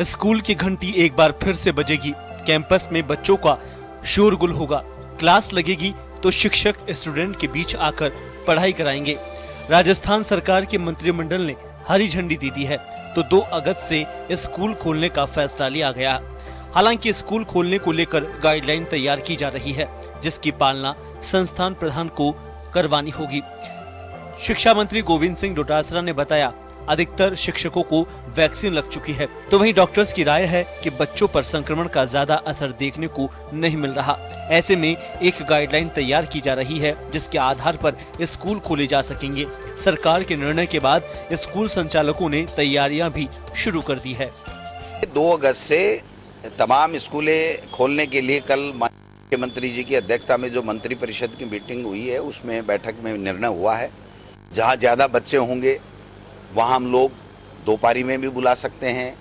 School की घंटी एक बार फिर से बजेगी। कैंपस में बच्चों का शोरगुल होगा। क्लास लगेगी तो शिक्षक स्टूडेंट के बीच आकर पढ़ाई कराएंगे। राजस्थान सरकार के मंत्रिमंडल ने हरी झंडी दे दी है तो 2 अगस्त से स्कूल खोलने का फैसला लिया गया। हालांकि स्कूल खोलने को लेकर गाइडलाइन तैयार की जा रही है, जिसकी पालना संस्थान प्रधान को करवानी होगी। शिक्षा मंत्री गोविंद सिंह डोटासरा ने बताया, अधिकतर शिक्षकों को वैक्सीन लग चुकी है, तो वहीं डॉक्टर्स की राय है कि बच्चों पर संक्रमण का ज्यादा असर देखने को नहीं मिल रहा। ऐसे में एक गाइडलाइन तैयार की जा रही है, जिसके आधार पर स्कूल खोले जा सकेंगे। सरकार के निर्णय के बाद स्कूल संचालकों ने तैयारियां भी शुरू कर दी है। 2 अगस्त से तमाम स्कूलें खोलने के लिए कल मुख्यमंत्री जी की अध्यक्षता में जो मंत्री परिषद की मीटिंग हुई है, उसमें बैठक में निर्णय हुआ है। जहां ज़्यादा बच्चे होंगे वहाँ हम लोग 2 पारी में भी बुला सकते हैं,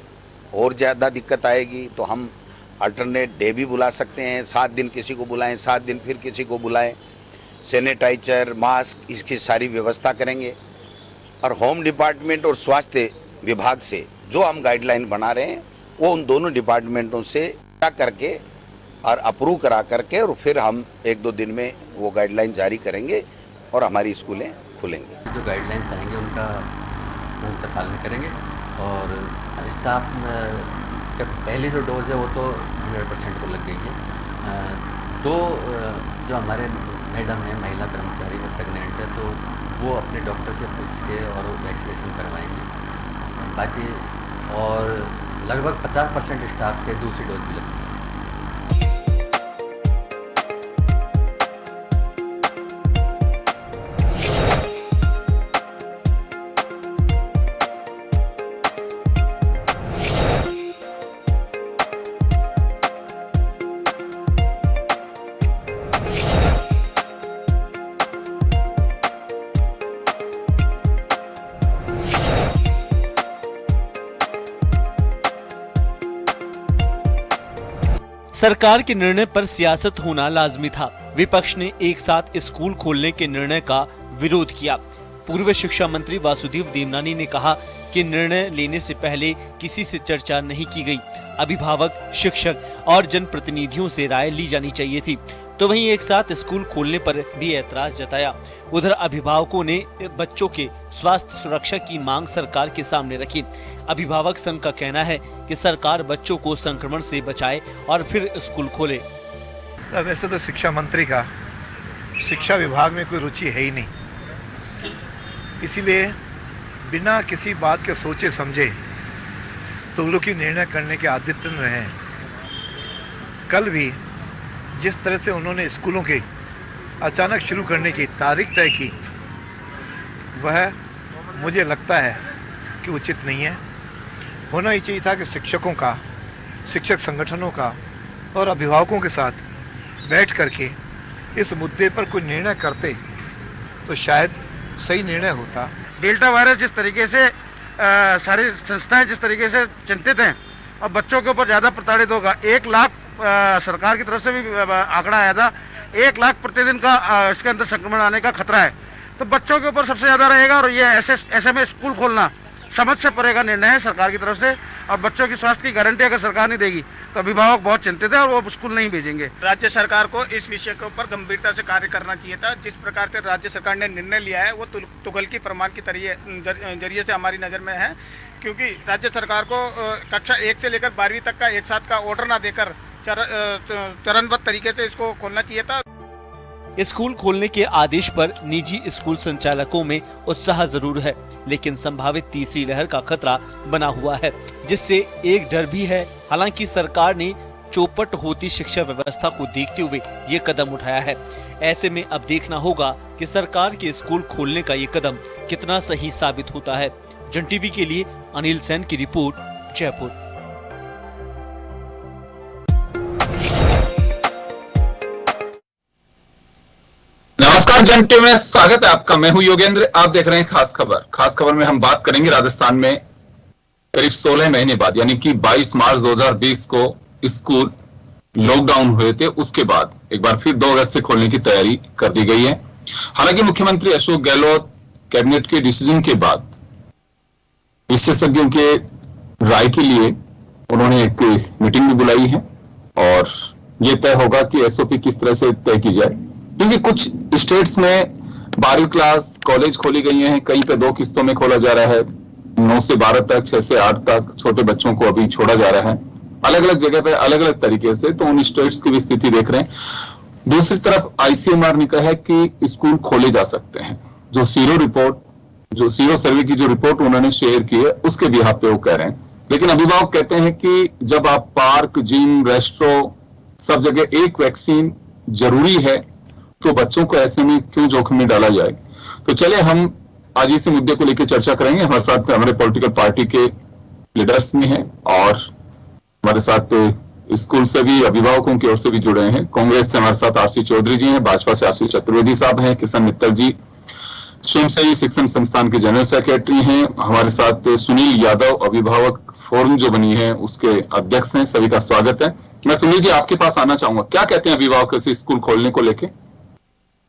और ज़्यादा दिक्कत आएगी तो हम अल्टरनेट डे भी बुला सकते हैं। 7 दिन किसी को बुलाएं, 7 दिन फिर किसी को बुलाएं। सैनिटाइजर, मास्क, इसकी सारी व्यवस्था करेंगे। और होम डिपार्टमेंट और स्वास्थ्य विभाग से जो हम गाइडलाइन बना रहे हैं वो उन दोनों डिपार्टमेंटों से करके और अप्रूव करा करके और फिर हम 1-2 दिन में वो गाइडलाइन जारी करेंगे और हमारी स्कूलें खुलेंगी। जो गाइडलाइंस आएंगे उनका पालन करेंगे। और स्टाफ का पहली जो डोज है वो तो 100% को लग गई है। 2 जो हमारे मैडम हैं, महिला कर्मचारी वो प्रेग्नेंट है, तो वो अपने डॉक्टर से पूछ के और वैक्सीनेशन करवाएंगे। बाकी और लगभग 50% स्टाफ के दूसरी डोज भी लगती है। सरकार के निर्णय पर सियासत होना लाजमी था। विपक्ष ने एक साथ स्कूल खोलने के निर्णय का विरोध किया। पूर्व शिक्षा मंत्री वासुदेव देवनानी ने कहा कि निर्णय लेने से पहले किसी से चर्चा नहीं की गई। अभिभावक, शिक्षक और जनप्रतिनिधियों से राय ली जानी चाहिए थी। तो वहीं एक साथ स्कूल खोलने पर भी ऐतराज जताया। उधर अभिभावकों ने बच्चों के स्वास्थ्य सुरक्षा की मांग सरकार के सामने रखी। अभिभावक संघ का कहना है कि सरकार बच्चों को संक्रमण से बचाए और फिर स्कूल खोले। वैसे तो शिक्षा मंत्री का शिक्षा विभाग में कोई रुचि है ही नहीं, इसीलिए बिना किसी बात के सोचे समझे तो लोग की निर्णय करने के आदित्य रहे। कल भी जिस तरह से उन्होंने स्कूलों के अचानक शुरू करने की तारीख तय की, वह मुझे लगता है कि उचित नहीं है। होना ही चाहिए था कि शिक्षकों का, शिक्षक संगठनों का और अभिभावकों के साथ बैठ करके इस मुद्दे पर कोई निर्णय करते तो शायद सही निर्णय होता। डेल्टा वायरस जिस तरीके से सारी संस्थाएं जिस तरीके से चिंतित हैं और बच्चों के ऊपर ज़्यादा प्रताड़ित होगा। 1 लाख सरकार की तरफ से भी आंकड़ा आया था, 1 लाख प्रतिदिन का इसके अंदर संक्रमण आने का खतरा है। तो बच्चों के ऊपर सबसे ज़्यादा रहेगा और ये ऐसे में स्कूल खोलना समझ से परे का निर्णय है सरकार की तरफ से। और बच्चों की स्वास्थ्य की गारंटी अगर सरकार नहीं देगी तो अभिभावक बहुत चिंतित है और वो स्कूल नहीं भेजेंगे। राज्य सरकार को इस विषय के ऊपर गंभीरता से कार्य करना चाहिए था। जिस प्रकार से राज्य सरकार ने निर्णय लिया है वो तुगलकी प्रमाण के जरिए से हमारी नज़र में है, क्योंकि राज्य सरकार को कक्षा 1 से लेकर 12वीं तक का एक साथ का ऑर्डर ना देकर चरणबद्ध तरीके से इसको खोलना चाहिए था। स्कूल खोलने के आदेश पर निजी स्कूल संचालकों में उत्साह जरूर है, लेकिन संभावित तीसरी लहर का खतरा बना हुआ है, जिससे एक डर भी है। हालांकि सरकार ने चौपट होती शिक्षा व्यवस्था को देखते हुए ये कदम उठाया है। ऐसे में अब देखना होगा कि सरकार के स्कूल खोलने का ये कदम कितना सही साबित होता है। जन टीवी के लिए अनिल सेन की रिपोर्ट, जयपुर। नमस्कार, जन टीवी में स्वागत है आपका। मैं हूं योगेंद्र, आप देख रहे हैं खास खबर। खास खबर में हम बात करेंगे राजस्थान में करीब 16 महीने बाद, यानी कि 22 मार्च 2020 को स्कूल लॉकडाउन हुए थे, उसके बाद एक बार फिर 2 अगस्त से खोलने की तैयारी कर दी गई है। हालांकि मुख्यमंत्री अशोक गहलोत कैबिनेट के डिसीजन के बाद विशेषज्ञों के राय के लिए उन्होंने एक मीटिंग भी बुलाई है और ये तय होगा कि एसओपी किस तरह से तय की जाए, क्योंकि कुछ स्टेट्स में 12वीं क्लास कॉलेज खोली गई हैं, कहीं पे 2 किस्तों में खोला जा रहा है, 9 से 12 तक, 6 से 8 तक छोटे बच्चों को अभी छोड़ा जा रहा है, अलग अलग जगह पे अलग अलग तरीके से। तो उन स्टेट्स की भी स्थिति देख रहे हैं। दूसरी तरफ आईसीएमआर ने कहा है कि स्कूल खोले जा सकते हैं। जो सीरो सर्वे की जो रिपोर्ट उन्होंने शेयर की है उसके बिहाफ पे वो कह रहे हैं। लेकिन अभिभावक कहते हैं कि जब आप पार्क, जिम, रेस्टोरेंट सब जगह एक वैक्सीन जरूरी है तो बच्चों को ऐसे में क्यों जोखिम में डाला जाए। तो चले हम आज इसी मुद्दे को लेकर चर्चा करेंगे। हमारे साथ हमारे पॉलिटिकल पार्टी के लीडर्स भी हैं और हमारे साथ स्कूल से भी अभिभावकों की ओर से भी जुड़े हैं। कांग्रेस से हमारे साथ आरसी चौधरी जी हैं, भाजपा से आशीष चतुर्वेदी साहब हैं, किशन मित्तल जी स्वयंसेवी शिक्षण संस्थान के जनरल सेक्रेटरी हैं, हमारे साथ सुनील यादव अभिभावक फोरम जो बनी है उसके अध्यक्ष हैं। सभी का स्वागत है। मैं सुनील जी आपके पास आना चाहूंगा, क्या कहते हैं अभिभावक से स्कूल खोलने को लेके?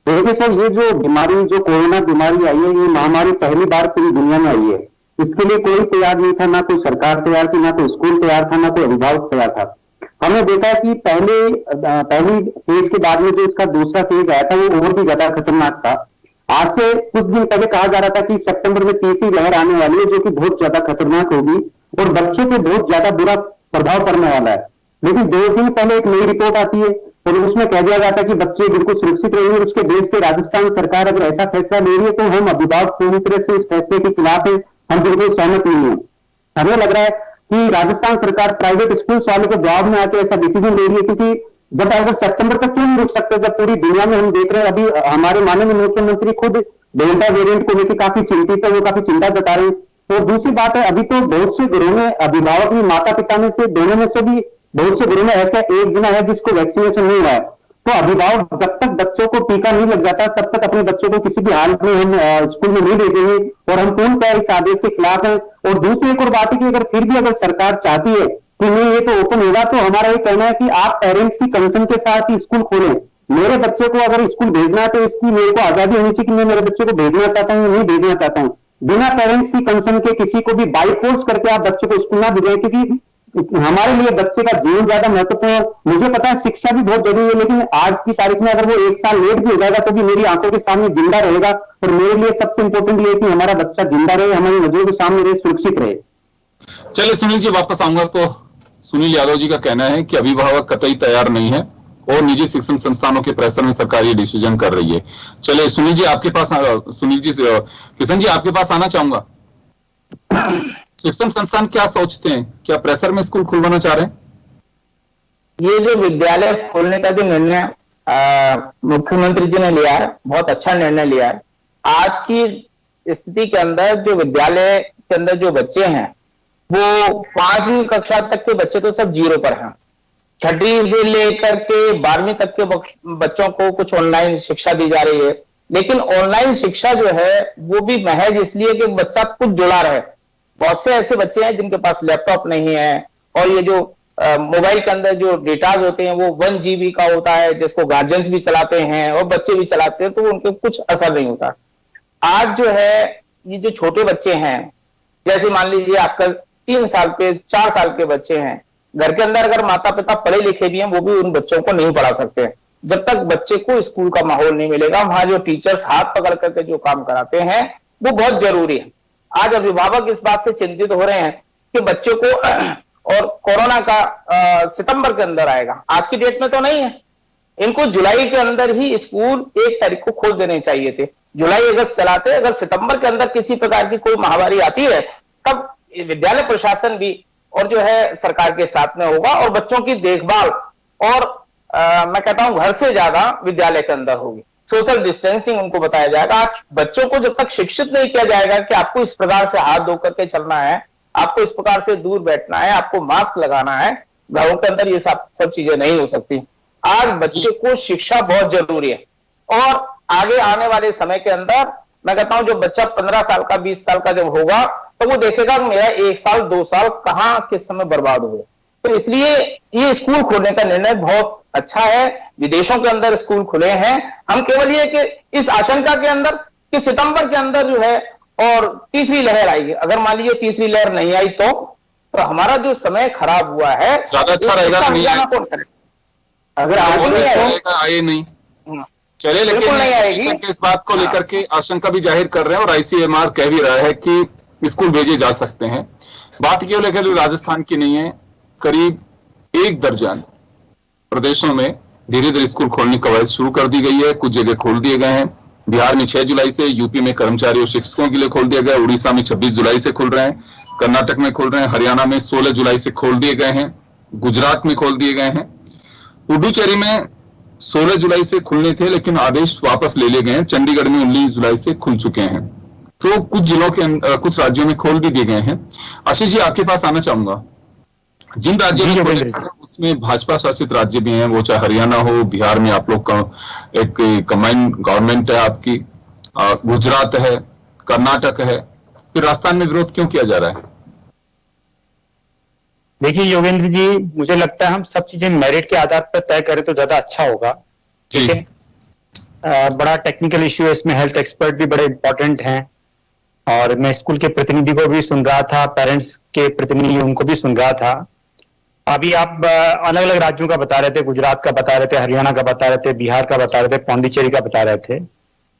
देखिए सर, ये जो बीमारी, जो कोरोना बीमारी आई है, ये महामारी पहली बार पूरी दुनिया में आई है। इसके लिए कोई तैयार नहीं था, ना कोई सरकार तैयार थी, ना कोई स्कूल तैयार था, ना कोई अभिभावक तैयार था। हमने देखा कि पहली फेज के बाद में जो इसका दूसरा फेज आया था वो और भी ज्यादा खतरनाक था। आज से कुछ दिन पहले कहा जा रहा था कि सितंबर में तीसरी लहर आने वाली है जो कि बहुत ज्यादा खतरनाक होगी और बच्चों पे बहुत ज्यादा बुरा प्रभाव पड़ने वाला है। लेकिन 2 दिन पहले एक नई रिपोर्ट आती है और उसमें कह दिया जाता है कि बच्चे बिल्कुल सुरक्षित रहेंगे। उसके बेस पे राजस्थान सरकार अगर ऐसा फैसला ले रही है तो हम अभिभावक पूरी तरह से इस फैसले के खिलाफ है, हम बिल्कुल सहमत नहीं है। हमें लग रहा है कि राजस्थान सरकार प्राइवेट स्कूल वालों के दबाव में आकर ऐसा डिसीजन ले रही है, क्योंकि जब अगर सितंबर तक क्यों नहीं रुक सकते, जब पूरी दुनिया में हम देख रहे हैं। अभी हमारे माननीय मुख्यमंत्री खुद डेल्टा वेरिएंट को लेकर काफी चिंतित है, वो काफी चिंता जता रहे हैं। और दूसरी बात है, अभी तो बहुत से घरों में अभिभावक भी, माता पिता में से दोनों में से भी बहुत से घरों में ऐसा एक जना है जिसको वैक्सीनेशन नहीं हुआ है। तो अभिभावक जब तक बच्चों को टीका नहीं लग जाता तब तक अपने बच्चों को किसी भी हाल में हम स्कूल में नहीं भेजेंगे और हम पूर्णतः इस आदेश के खिलाफ हैं। और दूसरी एक और बात है कि अगर फिर भी अगर सरकार चाहती है कि नहीं ये तो ओपन होगा, तो हमारा ये कहना है कि आप पेरेंट्स की कंसर्न के साथ ही स्कूल खोलें। मेरे बच्चे को अगर स्कूल भेजना है तो इसकी मेरे को आजादी होनी चाहिए कि मैं मेरे बच्चे को भेजना चाहता हूँ या नहीं भेजना चाहता हूँ। बिना पेरेंट्स की कंसर्न के किसी को भी बाई फोर्स करके आप बच्चे को स्कूल ना भेजें, क्योंकि हमारे लिए बच्चे का जीवन ज्यादा महत्वपूर्ण है। मुझे पता है शिक्षा भी बहुत जरूरी है, लेकिन आज की तारीख में अगर वो 1 साल लेट भी हो जाएगा तो भी मेरी आंखों के सामने जिंदा रहेगा। और मेरे लिए सबसे इंपॉर्टेंट ये कि हमारा बच्चा जिंदा रहे, हमारी नजरों के सामने रहे, सुरक्षित रहे। चलिए सुनील जी वापस आऊंगा। तो सुनील यादव जी का कहना है कि अभिभावक कतई तैयार नहीं है और निजी शिक्षण संस्थानों के प्रेशर में सरकार ये डिसीजन कर रही है। चलिए सुनील जी आपके पास, किशन जी आपके पास आना चाहूंगा। शिक्षण संस्थान क्या सोचते हैं, क्या प्रेशर में स्कूल खुलवाना चाह रहे हैं? ये जो विद्यालय खोलने का जो निर्णय मुख्यमंत्री जी ने लिया है, बहुत अच्छा निर्णय लिया है। आज की स्थिति के अंदर जो विद्यालय के अंदर जो बच्चे हैं वो 5वीं कक्षा तक के बच्चे तो सब 0 पर हैं। 6वीं से लेकर के 12वीं तक के बच्चों को कुछ ऑनलाइन शिक्षा दी जा रही है, लेकिन ऑनलाइन शिक्षा जो है वो भी महज इसलिए कि बच्चा कुछ जुड़ा रहे। बहुत से ऐसे बच्चे हैं जिनके पास लैपटॉप नहीं है और ये जो मोबाइल के अंदर जो डेटाज होते हैं वो 1 GB का होता है, जिसको गार्जियंस भी चलाते हैं और बच्चे भी चलाते हैं, तो उनके कुछ असर नहीं होता। आज जो है ये जो छोटे बच्चे हैं, जैसे मान लीजिए आपका 3 साल के 4 साल के बच्चे हैं, घर के अंदर अगर माता पिता पढ़े लिखे भी हैं वो भी उन बच्चों को नहीं पढ़ा सकते जब तक बच्चे को स्कूल का माहौल नहीं मिलेगा। वहां जो टीचर्स हाथ पकड़ करके जो काम कराते हैं वो बहुत जरूरी है। आज अभिभावक इस बात से चिंतित हो रहे हैं कि बच्चे को और कोरोना का सितंबर के अंदर आएगा, आज की डेट में तो नहीं है। इनको जुलाई के अंदर ही स्कूल 1 तारीख को खोल देने चाहिए थे। जुलाई अगस्त चलाते, अगर सितंबर के अंदर किसी प्रकार की कोई महामारी आती है तब विद्यालय प्रशासन भी और जो है सरकार के साथ में होगा और बच्चों की देखभाल और मैं कहता हूं घर से ज्यादा विद्यालय के अंदर होगी। सोशल डिस्टेंसिंग उनको बताया जाएगा। आज बच्चों को जब तक शिक्षित नहीं किया जाएगा कि आपको इस प्रकार से हाथ धो करके चलना है, आपको इस प्रकार से दूर बैठना है, आपको मास्क लगाना है, घरों के अंदर ये सब चीजें नहीं हो सकती। आज बच्चे को शिक्षा बहुत जरूरी है और आगे आने वाले समय के अंदर मैं कहता हूं जो बच्चा 15 साल का 20 साल का जब होगा तो वो देखेगा मेरा 1 साल 2 साल कहां किस समय बर्बाद हुए। तो इसलिए ये स्कूल खोलने का निर्णय बहुत अच्छा है। विदेशों के अंदर स्कूल खुले हैं। हम केवल ये कि इस आशंका के अंदर कि सितंबर के अंदर जो है और तीसरी लहर आएगी, अगर मान लीजिए तीसरी लहर नहीं आई तो तो हमारा जो समय खराब हुआ है ज्यादा अच्छा रहेगा इसका तो नहीं हर्जाना कौन करेगा? अगर आगे नहीं आएगा, आए नहीं चले, लेकिन बिल्कुल नहीं आएगी। शिक्षक के इस बात को लेकर के आशंका भी जाहिर कर रहे हैं और आईसीएमआर कह भी रहा है कि स्कूल भेजे जा सकते हैं। बात क्यों लेकर राजस्थान की नहीं है, करीब 1 दर्जन प्रदेशों में धीरे धीरे स्कूल खोलने की कवायद शुरू कर दी गई है। कुछ जगह खोल दिए गए हैं। बिहार में 6 जुलाई से, यूपी में कर्मचारी और शिक्षकों के लिए खोल दिया गया, उड़ीसा में 26 जुलाई से खुल रहे हैं, कर्नाटक में खोल रहे हैं, हरियाणा में 16 जुलाई से खोल दिए गए हैं, गुजरात में खोल दिए गए हैं। पुडुचेरी में 16 जुलाई से खुलने थे लेकिन आदेश वापस ले लिए गए हैं। चंडीगढ़ में 19 जुलाई से खुल चुके हैं। तो कुछ जिलों के कुछ राज्यों में खोल भी दिए गए हैं। आशीष जी, आपके पास आना चाहूंगा, जिन राज्यों में खोले उसमें भाजपा शासित राज्य भी हैं, वो चाहे हरियाणा हो, बिहार में आप लोग का एक कंबाइंड गवर्नमेंट है आपकी, गुजरात है, कर्नाटक है, फिर राजस्थान में विरोध क्यों किया जा रहा है? देखिए योगेंद्र जी, मुझे लगता है हम सब चीजें मेरिट के आधार पर तय करें तो ज्यादा अच्छा होगा। ठीक है, बड़ा टेक्निकल इश्यू है इसमें, हेल्थ एक्सपर्ट भी बड़े इंपॉर्टेंट हैं और मैं स्कूल के प्रतिनिधि को भी सुन रहा था, पेरेंट्स के प्रतिनिधि उनको भी सुन रहा था। अभी आप अलग अलग राज्यों का बता रहे थे, गुजरात का बता रहे थे, हरियाणा का बता रहे थे, बिहार का बता रहे थे, पौंडीचेरी का बता रहे थे,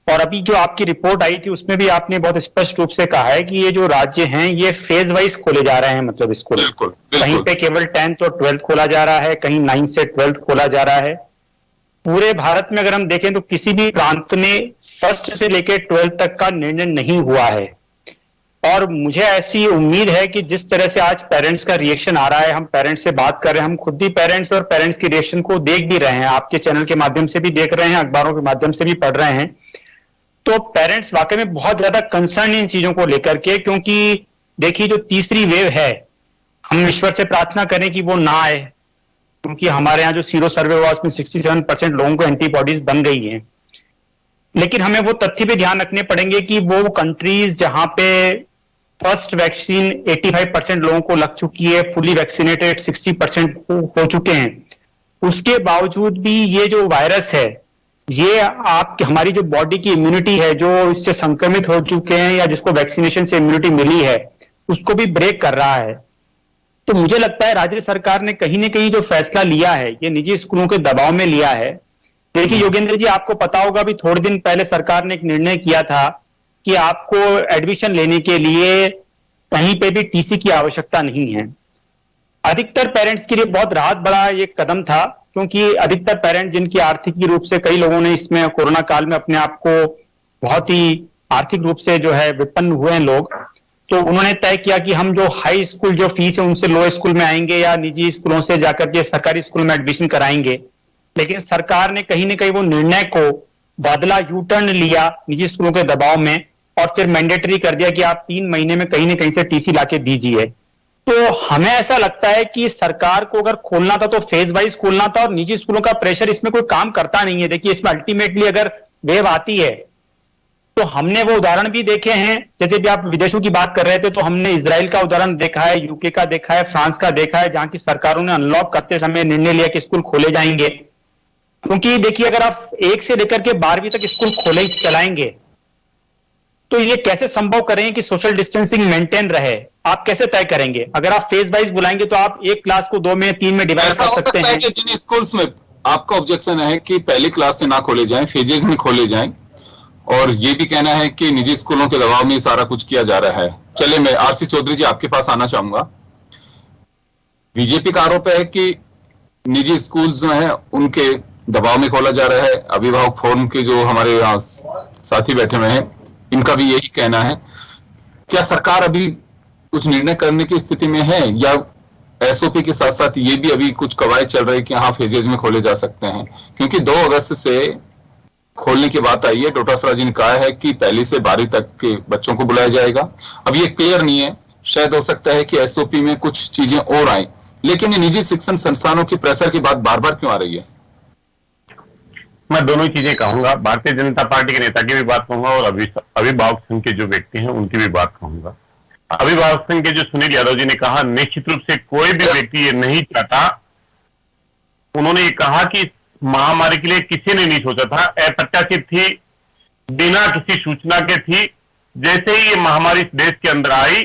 और अभी जो आपकी रिपोर्ट आई थी उसमें भी आपने बहुत स्पष्ट रूप से कहा है कि ये जो राज्य हैं ये फेज वाइज खोले जा रहे हैं, मतलब स्कूल कहीं पे केवल 10th और 12th खोला जा रहा है, कहीं 9th से 12th खोला जा रहा है। पूरे भारत में अगर हम देखें तो किसी भी प्रांत में 1st से लेकर 12th तक का निर्णय नहीं हुआ है। और मुझे ऐसी उम्मीद है कि जिस तरह से आज पेरेंट्स का रिएक्शन आ रहा है, हम पेरेंट्स से बात कर रहे हैं, हम खुद भी पेरेंट्स और पेरेंट्स की रिएक्शन को देख भी रहे हैं, आपके चैनल के माध्यम से भी देख रहे हैं, अखबारों के माध्यम से भी पढ़ रहे हैं, तो पेरेंट्स वाकई में बहुत ज्यादा कंसर्न इन चीजों को लेकर के, क्योंकि देखिए जो तीसरी वेव है, हम ईश्वर से प्रार्थना करें कि वो ना आए, क्योंकि हमारे यहाँ जो सीरो सर्वे हुआ उसमें 67% लोगों को एंटीबॉडीज बन गई हैं। लेकिन हमें वो तथ्य भी ध्यान रखने पड़ेंगे कि वो कंट्रीज जहां पे फर्स्ट वैक्सीन 85% लोगों को लग चुकी है, फुली वैक्सीनेटेड 60% हो चुके हैं, उसके बावजूद भी ये जो वायरस है, ये आपकी हमारी जो बॉडी की इम्यूनिटी है, जो इससे संक्रमित हो चुके हैं या जिसको वैक्सीनेशन से इम्यूनिटी मिली है, उसको भी ब्रेक कर रहा है। तो मुझे लगता है राज्य सरकार ने कहीं ना कहीं जो फैसला लिया है, ये निजी स्कूलों के दबाव में लिया है। देखिए योगेंद्र जी, आपको पता होगा अभी थोड़े दिन पहले सरकार ने एक निर्णय किया था कि आपको एडमिशन लेने के लिए कहीं पे भी टीसी की आवश्यकता नहीं है। अधिकतर पेरेंट्स के लिए बहुत राहत बड़ा ये कदम था, क्योंकि अधिकतर पेरेंट्स जिनकी आर्थिक रूप से, कई लोगों ने इसमें कोरोना काल में अपने आप को बहुत ही आर्थिक रूप से जो है विपन्न हुए हैं लोग, तो उन्होंने तय किया कि हम जो हाई स्कूल जो फीस है उनसे लो स्कूल में आएंगे या निजी स्कूलों से जाकर के सरकारी स्कूल में एडमिशन कराएंगे। लेकिन सरकार ने कहीं ना कहीं वो निर्णय को बदला, यू टर्न लिया निजी स्कूलों के दबाव में, और फिर मैंडेटरी कर दिया कि आप 3 महीने में कहीं ना कहीं से टीसी लाके दीजिए। तो हमें ऐसा लगता है कि सरकार को अगर खोलना था तो फेज वाइज खोलना था, और निजी स्कूलों का प्रेशर इसमें कोई काम करता नहीं है। देखिए इसमें अल्टीमेटली अगर वेव आती है तो हमने वो उदाहरण भी देखे हैं, जैसे भी आप विदेशों की बात कर रहे थे तो हमने इजराइल का उदाहरण देखा है, यूके का देखा है, फ्रांस का देखा है, जहां की सरकारों ने अनलॉक करते समय निर्णय लिया कि स्कूल खोले जाएंगे। क्योंकि देखिए अगर आप 1 से लेकर के 12वीं तक स्कूल खोले चलाएंगे तो ये कैसे संभव करेंगे कि सोशल डिस्टेंसिंग मेंटेन रहे? आप कैसे तय करेंगे? अगर आप फेज वाइज बुलाएंगे तो आप एक क्लास को 2 में 3 में डिवाइड कर सकते हैं। कि जिन स्कूल्स में आपका ऑब्जेक्शन है कि पहली क्लास से ना खोले जाएं, फेजेस में खोले जाएं, और ये भी कहना है कि निजी स्कूलों के दबाव में सारा कुछ किया जा रहा है। चलिए मैं आरसी चौधरी जी आपके पास आना चाहूंगा। बीजेपी का आरोप है कि निजी स्कूल जो है उनके दबाव में खोला जा रहा है। अभिभावक फोरम के जो हमारे यहाँ साथी बैठे हुए हैं, इनका भी यही कहना है। क्या सरकार अभी कुछ निर्णय करने की स्थिति में है, या एसओपी के साथ साथ ये भी अभी कुछ कवायद चल रही है कि हाँ फेजेज में खोले जा सकते हैं? क्योंकि 2 अगस्त से खोलने की बात आई है। डोटासरा जी ने कहा है कि 1 से 12 तक के बच्चों को बुलाया जाएगा। अब ये क्लियर नहीं है, शायद हो सकता है कि एसओपी में कुछ चीजें और आए, लेकिन ये निजी शिक्षण संस्थानों की प्रेशर की बात बार बार क्यों आ रही है? मैं दोनों ही चीजें कहूंगा, भारतीय जनता पार्टी के नेता की भी बात कहूंगा और अभिभावक संघ के जो व्यक्ति हैं उनकी भी बात कहूंगा। अभिभावक संघ के जो सुनील यादव जी ने कहा, निश्चित रूप से कोई भी व्यक्ति ये नहीं चाहता, उन्होंने ये कहा कि महामारी के लिए किसी ने नहीं सोचा था, अप्रत्याशित थी, बिना किसी सूचना के थी। जैसे ही ये महामारी देश के अंदर आई,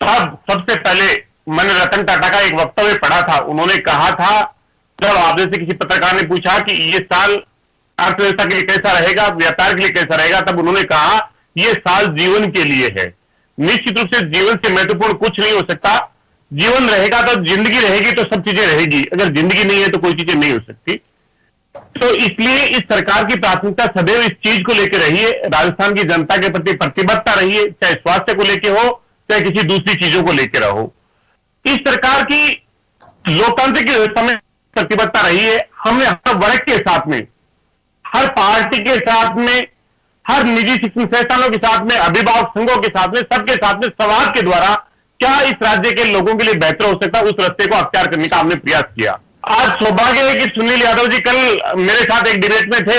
तब सबसे पहले मैंने रतन टाटा का एक वक्तव्य पढ़ा था। उन्होंने कहा था, जब आपसे से किसी पत्रकार ने पूछा कि ये साल अर्थव्यवस्था के लिए कैसा रहेगा, व्यापार के लिए कैसा रहेगा, तब उन्होंने कहा ये साल जीवन के लिए है। निश्चित रूप से जीवन से महत्वपूर्ण कुछ नहीं हो सकता। जीवन रहेगा तो जिंदगी रहेगी, तो सब चीजें रहेगी। अगर जिंदगी नहीं है तो कोई चीजें नहीं हो सकती। तो इसलिए इस सरकार की प्राथमिकता सदैव इस चीज को लेकर रही है, राजस्थान की जनता के प्रति प्रतिबद्धता रही है, चाहे स्वास्थ्य को लेकर हो, चाहे किसी दूसरी चीजों को लेकर हो। इस सरकार की लोकतांत्रिक व्यवस्था में प्रतिबद्धता रही है। हमने हर वर्ग के साथ में, हर पार्टी के साथ में, हर निजी शिक्षण संस्थानों के साथ में, अभिभावक संघों के साथ में, सबके साथ में संवाद के द्वारा क्या इस राज्य के लोगों के लिए बेहतर हो सकता है, उस रास्ते को अख्तियार करने का हमने प्रयास किया। आज सौभाग्य है कि सुनील यादव जी कल मेरे साथ एक डिबेट में थे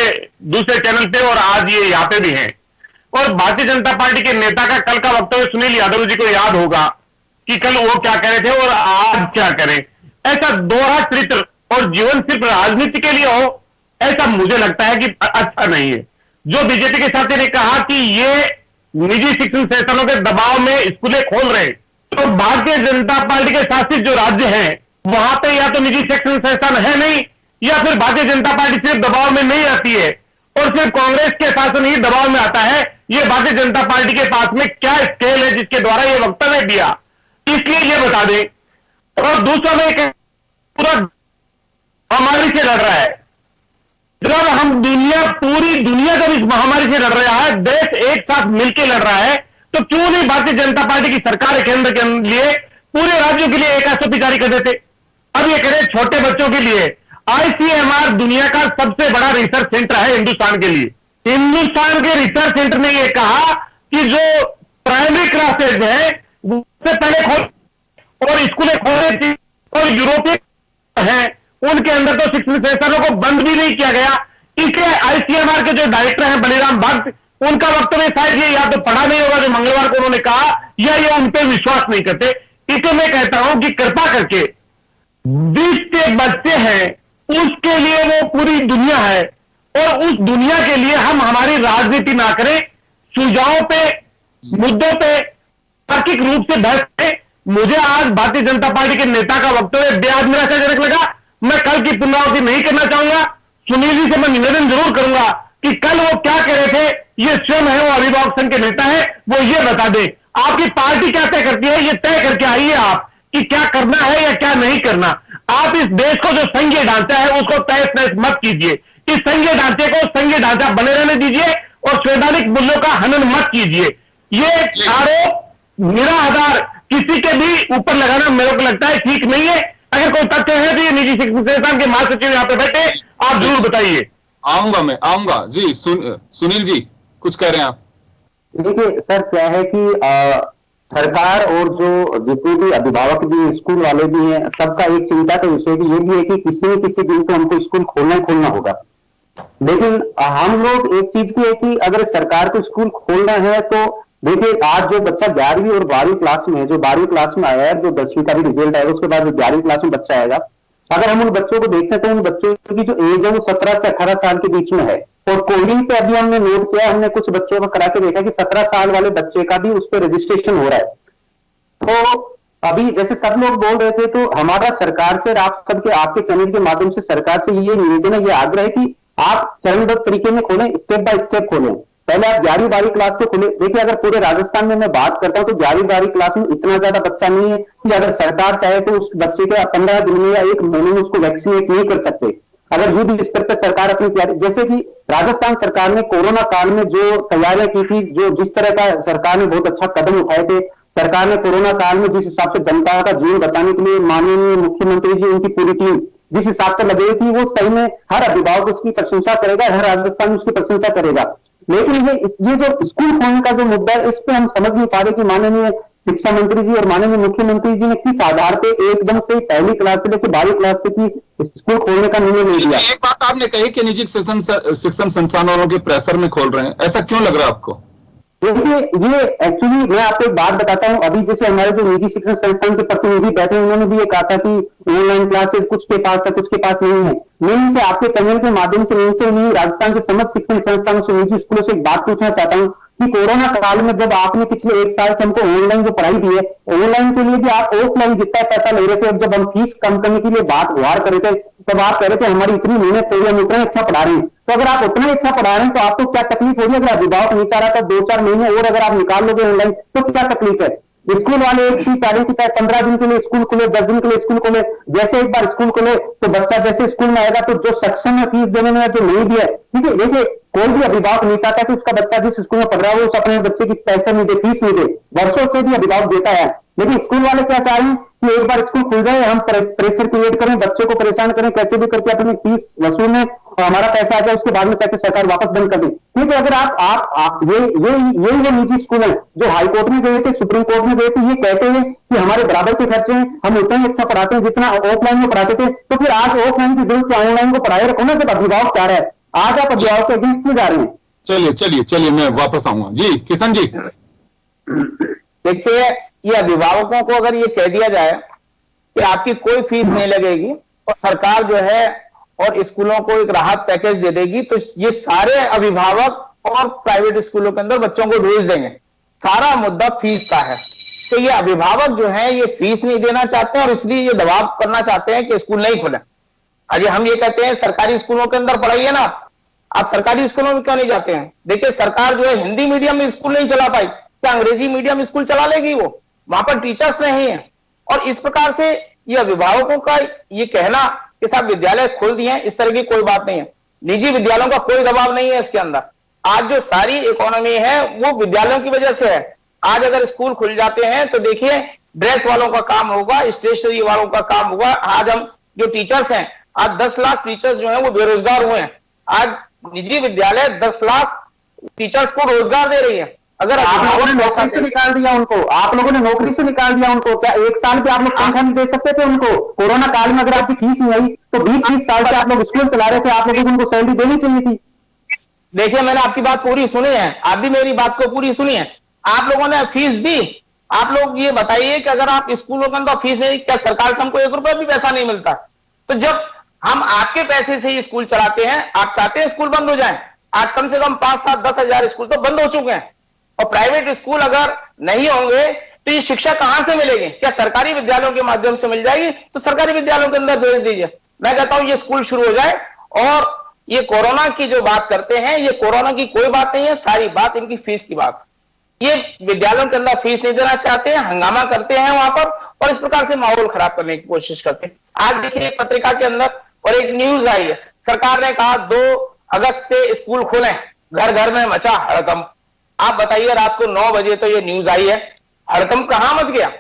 दूसरे चैनल पे, और आज ये यहाँ पे भी हैं। और भारतीय जनता पार्टी के नेता का कल का वक्तव्य सुनील यादव जी को याद होगा कि कल वो क्या कह रहे थे और आज क्या करें। ऐसा दोहरा चरित्र और जीवन सिर्फ राजनीति के लिए हो, ऐसा मुझे लगता है कि अच्छा नहीं है। जो बीजेपी के साथी ने कहा कि ये निजी शिक्षण संस्थानों के दबाव में स्कूलें खोल रहे, तो भारतीय जनता पार्टी के शासित जो राज्य हैं वहां पे या तो निजी शिक्षण संस्थान है नहीं, या फिर भारतीय जनता पार्टी सिर्फ दबाव में नहीं आती है और सिर्फ कांग्रेस के शासन ही दबाव में आता है। ये भारतीय जनता पार्टी के पास में क्या स्केल है जिसके द्वारा ये वक्तव्य दिया, इसलिए ये बता दें। और दूसरा में पूरा महामारी से लड़ रहा है। जब हम पूरी दुनिया जब इस महामारी से लड़ रहा है, देश एक साथ मिलकर लड़ रहा है, तो क्यों नहीं भारतीय जनता पार्टी की सरकार केंद्र के लिए पूरे राज्यों के लिए एक एसओपी जारी कर देते। अब ये करें छोटे बच्चों के लिए। आईसीएमआर दुनिया का सबसे बड़ा रिसर्च सेंटर है हिंदुस्तान के लिए। हिंदुस्तान के रिसर्च सेंटर ने यह कहा कि जो प्राइमरी क्लासेज है उससे पहले खोल और स्कूलें खोलने थी, और यूरोपीय हैं उनके अंदर तो शिक्षण संस्थानों को बंद भी नहीं किया गया। इसलिए आईसीएमआर के जो डायरेक्टर हैं बलिराम भट्ट, उनका वक्तव्य शायद ये या तो पढ़ा नहीं होगा जो मंगलवार को उन्होंने कहा, या ये उन पर विश्वास नहीं करते। इसलिए मैं कहता हूं कि कृपा करके 20 के बच्चे हैं उसके लिए वो पूरी दुनिया है, और उस दुनिया के लिए हम हमारी राजनीति ना करें, सुझावों पे, मुद्दों पे तार्किक रूप से बहस करें। मुझे आज भारतीय जनता पार्टी के नेता का वक्तव्य बेहद निराशाजनक लगा। मैं कल की पुनरावृत्ति नहीं करना चाहूंगा। सुनील जी से मैं निवेदन जरूर करूंगा कि कल वो क्या कह रहे थे, ये स्वयं है, वो अभिभावक संघ के नेता है, वो ये बता दें आपकी पार्टी क्या तय करती है, ये तय करके आइए आप कि क्या करना है या क्या नहीं करना। आप इस देश को जो संघीय ढांचा है उसको तहस नहस मत कीजिए। इस संघीय ढांचे को संघीय ढांचा बने रहने दीजिए और संवैधानिक मूल्यों का हनन मत कीजिए। ये आरोप निराधार किसी के भी ऊपर लगाना मेरे को लगता है ठीक नहीं है। अगर कोई तथ्य है तो ये निजी शिक्षण संस्थान के महासचिव यहाँ पे बैठे, आप जरूर बताइए। मैं आऊंगा जी। सुनील जी कुछ कह रहे हैं आप? देखिए सर, क्या है कि सरकार और जो जितने भी अभिभावक भी, स्कूल वाले भी हैं, सबका एक चिंता का विषय भी ये भी है कि किसी न किसी दिन तो हमको स्कूल खोलना होगा। लेकिन हम लोग एक चीज की है कि अगर सरकार को स्कूल खोलना है तो देखिए, आज जो बच्चा 11वीं और 12वीं क्लास में है, जो 12वीं क्लास में आया है, जो 10वीं का भी रिजल्ट आएगा, उसके बाद जो 11वीं क्लास में बच्चा आएगा, अगर हम उन बच्चों को देखते हैं तो उन बच्चों की जो एज है वो 17 से 18 साल के बीच में है। और कोविड पे अभी हमने नोट किया, हमने कुछ बच्चों को करा के देखा कि 17 साल वाले बच्चे का भी उस पर रजिस्ट्रेशन हो रहा है। तो अभी जैसे सब लोग बोल रहे थे, तो हमारा सरकार से, आप सबके आपके चैनल के माध्यम से सरकार से ये निवेदन है, ये आग्रह है कि आप चरणबद्ध तरीके में खोलें, स्टेप बाय स्टेप खोलें। पहले आप 11वीं 12वीं क्लास को खोले। देखिए, अगर पूरे राजस्थान में मैं बात करता हूं तो 11वीं 12वीं क्लास में इतना ज्यादा बच्चा नहीं है कि अगर सरकार चाहे तो उस बच्चे के 15 दिन में या 1 महीने में उसको वैक्सीनेट नहीं कर सकते। अगर युद्ध स्तर पर सरकार अपनी तैयारी, जैसे कि राजस्थान सरकार ने कोरोना काल में जो तैयारियां की थी, जो जिस तरह का सरकार ने बहुत अच्छा कदम उठाए थे, सरकार ने कोरोना काल में जिस हिसाब से जनता का जीवन बचाने के लिए माननीय मुख्यमंत्री जी, उनकी पूरी टीम जिस हिसाब से लगे थी, वो सही में हर अभिभावक उसकी प्रशंसा करेगा, हर राजस्थान उसकी प्रशंसा करेगा। लेकिन ये जो स्कूल खोलने का जो मुद्दा है, इस पे हम समझ नहीं पा रहे कि माननीय शिक्षा मंत्री जी और माननीय मुख्यमंत्री जी ने किस आधार पे एकदम से 1ली क्लास से लेकर 12वीं क्लास तक की स्कूल खोलने का निर्णय ले लिया। एक बात आपने कही कि निजी शिक्षण संस्थान वालों के प्रेशर में खोल रहे हैं, ऐसा क्यों लग रहा है आपको? देखिए, ये एक्चुअली मैं आपको एक बात बताता हूं। अभी जैसे हमारे जो निजी शिक्षण संस्थान के प्रतिनिधि बैठे, उन्होंने भी ये कहा था कि ऑनलाइन क्लासेस कुछ के पास है, कुछ के पास नहीं है। मैं इनसे आपके चैनल के माध्यम से, इनसे उन्हीं राजस्थान के समस्त शिक्षण संस्थानों से, निजी स्कूलों से एक बात पूछना चाहता हूं कि कोरोना काल में जब आपने पिछले 1 साल से हमको ऑनलाइन जो पढ़ाई दी है, ऑनलाइन के लिए भी आप ऑफलाइन जितना पैसा ले रहे थे, और जब हम फीस कम करने के लिए बात गुहार कर रहे थे, तब आप कह रहे थे हमारी इतनी मेहनत हो रही है, हम उतना अच्छा पढ़ा रहे हैं। तो अगर आप उतना अच्छा पढ़ा रहे हैं तो आपको क्या तकलीफ हो रही है? अगर अभिभावक नहीं चाह रहा था 2-4 महीने और अगर आप निकाल लोगे ऑनलाइन तो क्या तकलीफ है? स्कूल वाले एक चीज चाह रहे हैं कि चाहे 15 दिन के लिए स्कूल खुले, 10 दिन के लिए स्कूल खुले, जैसे एक बार स्कूल खुले तो बच्चा जैसे स्कूल में आएगा तो जो सक्षम है फीस देने में, जो नहीं भी है, ठीक है, देखिए कोई भी अभिभावक नहीं चाहता कि उसका बच्चा जिस स्कूल में पढ़ रहा है वो उस अपने बच्चे की पैसे नहीं दे, फीस नहीं दे, वर्षों से भी अभिभावक देता है। लेकिन स्कूल वाले क्या चाह रहे हैं कि एक बार स्कूल खुल जाए, हम प्रेशर क्रिएट करें, बच्चों को परेशान करें, कैसे भी करके अपनी फीस वसूलें और हमारा पैसा आ जाए, उसके बाद में चाहे सरकार वापस बंद कर दे। क्योंकि अगर आप ये वो निजी स्कूल है जो हाई कोर्ट में गए थे, सुप्रीम कोर्ट में गए थे, ये कहते हैं कि हमारे बराबर के खर्चे हैं, हम उतना ही अच्छा पढ़ाते हैं जितना ऑफलाइन में पढ़ाते थे, तो फिर आज ऑफलाइन की जरूरत ऑनलाइन को पढ़ाए रखो ना, जब अभिभावक चाह रहा है। आज आप अभिभावक के अगेंस्ट में जा रहे हैं। चलिए मैं वापस आऊंगा जी। किशन जी, देखिए, ये अभिभावकों को अगर ये कह दिया जाए कि आपकी कोई फीस नहीं लगेगी और सरकार जो है और स्कूलों को एक राहत पैकेज दे देगी, तो ये सारे अभिभावक और प्राइवेट स्कूलों के अंदर बच्चों को भेज देंगे। सारा मुद्दा फीस का है। तो ये अभिभावक जो है ये फीस नहीं देना चाहते हैं और इसलिए ये दबाव करना चाहते हैं कि स्कूल नहीं खुले। अरे हम ये कहते हैं सरकारी स्कूलों के अंदर पढ़ाइए ना, आप सरकारी स्कूलों में क्यों नहीं जाते हैं? देखिए, सरकार जो है हिंदी मीडियम में स्कूल नहीं चला पाई, क्या अंग्रेजी मीडियम स्कूल चला लेगी? वो वहां पर टीचर्स नहीं है। और इस प्रकार से ये अभिभावकों का ये कहना कि साहब विद्यालय खोल दिए हैं, इस तरह की कोई बात नहीं है। निजी विद्यालयों का कोई दबाव नहीं है इसके अंदर। आज जो सारी इकोनॉमी है वो विद्यालयों की वजह से है। आज अगर स्कूल खुल जाते हैं तो देखिए ड्रेस वालों का काम होगा, स्टेशनरी वालों का काम होगा। आज हम जो टीचर्स हैं, आज 10 लाख टीचर्स जो हैं वो बेरोजगार हुए हैं। आज निजी विद्यालय 10 लाख टीचर्स को रोजगार दे रही है। अगर आप लोगों ने नौकरी से निकाल दिया उनको, आप लोगों ने नौकरी से निकाल दिया उनको, क्या 1 साल पे आप लोग तनख्वाह नहीं दे सकते थे उनको? कोरोना काल में अगर आपकी फीस नहीं आई तो 20-20 साल से आप लोग स्कूल चला रहे थे, आप लोगों को उनको सैलरी देनी चाहिए थी। देखिए, मैंने आपकी बात पूरी सुनी है, आप भी मेरी बात को पूरी सुनी है। आप लोगों ने फीस दी। आप लोग ये बताइए कि अगर आप स्कूलों के अंदर फीस नहीं, क्या सरकार से हमको 1 रुपया भी पैसा नहीं मिलता? तो जब हम आपके पैसे से ही स्कूल चलाते हैं, आप चाहते हैं स्कूल बंद हो जाए। आज कम से कम 5-7-10 हजार स्कूल तो बंद हो चुके हैं और प्राइवेट स्कूल अगर नहीं होंगे तो ये शिक्षा कहां से मिलेगी? क्या सरकारी विद्यालयों के माध्यम से मिल जाएगी? तो सरकारी विद्यालयों के अंदर भेज दीजिए। मैं कहता हूं ये स्कूल शुरू हो जाए। और ये कोरोना की जो बात करते हैं, ये कोरोना की कोई बात नहीं है, सारी बात इनकी फीस की बात। ये विद्यालयों के अंदर फीस नहीं देना चाहते हैं, हंगामा करते हैं वहां पर और इस प्रकार से माहौल खराब करने की कोशिश करते हैं। आज देखिए पत्रिका के अंदर और एक न्यूज आई है, सरकार ने कहा 2 अगस्त से स्कूल खोलें, घर घर में मचा हड़कंप। आप बताइए, रात को 9 बजे तो ये न्यूज आई है, हड़कंप कहां मच गया?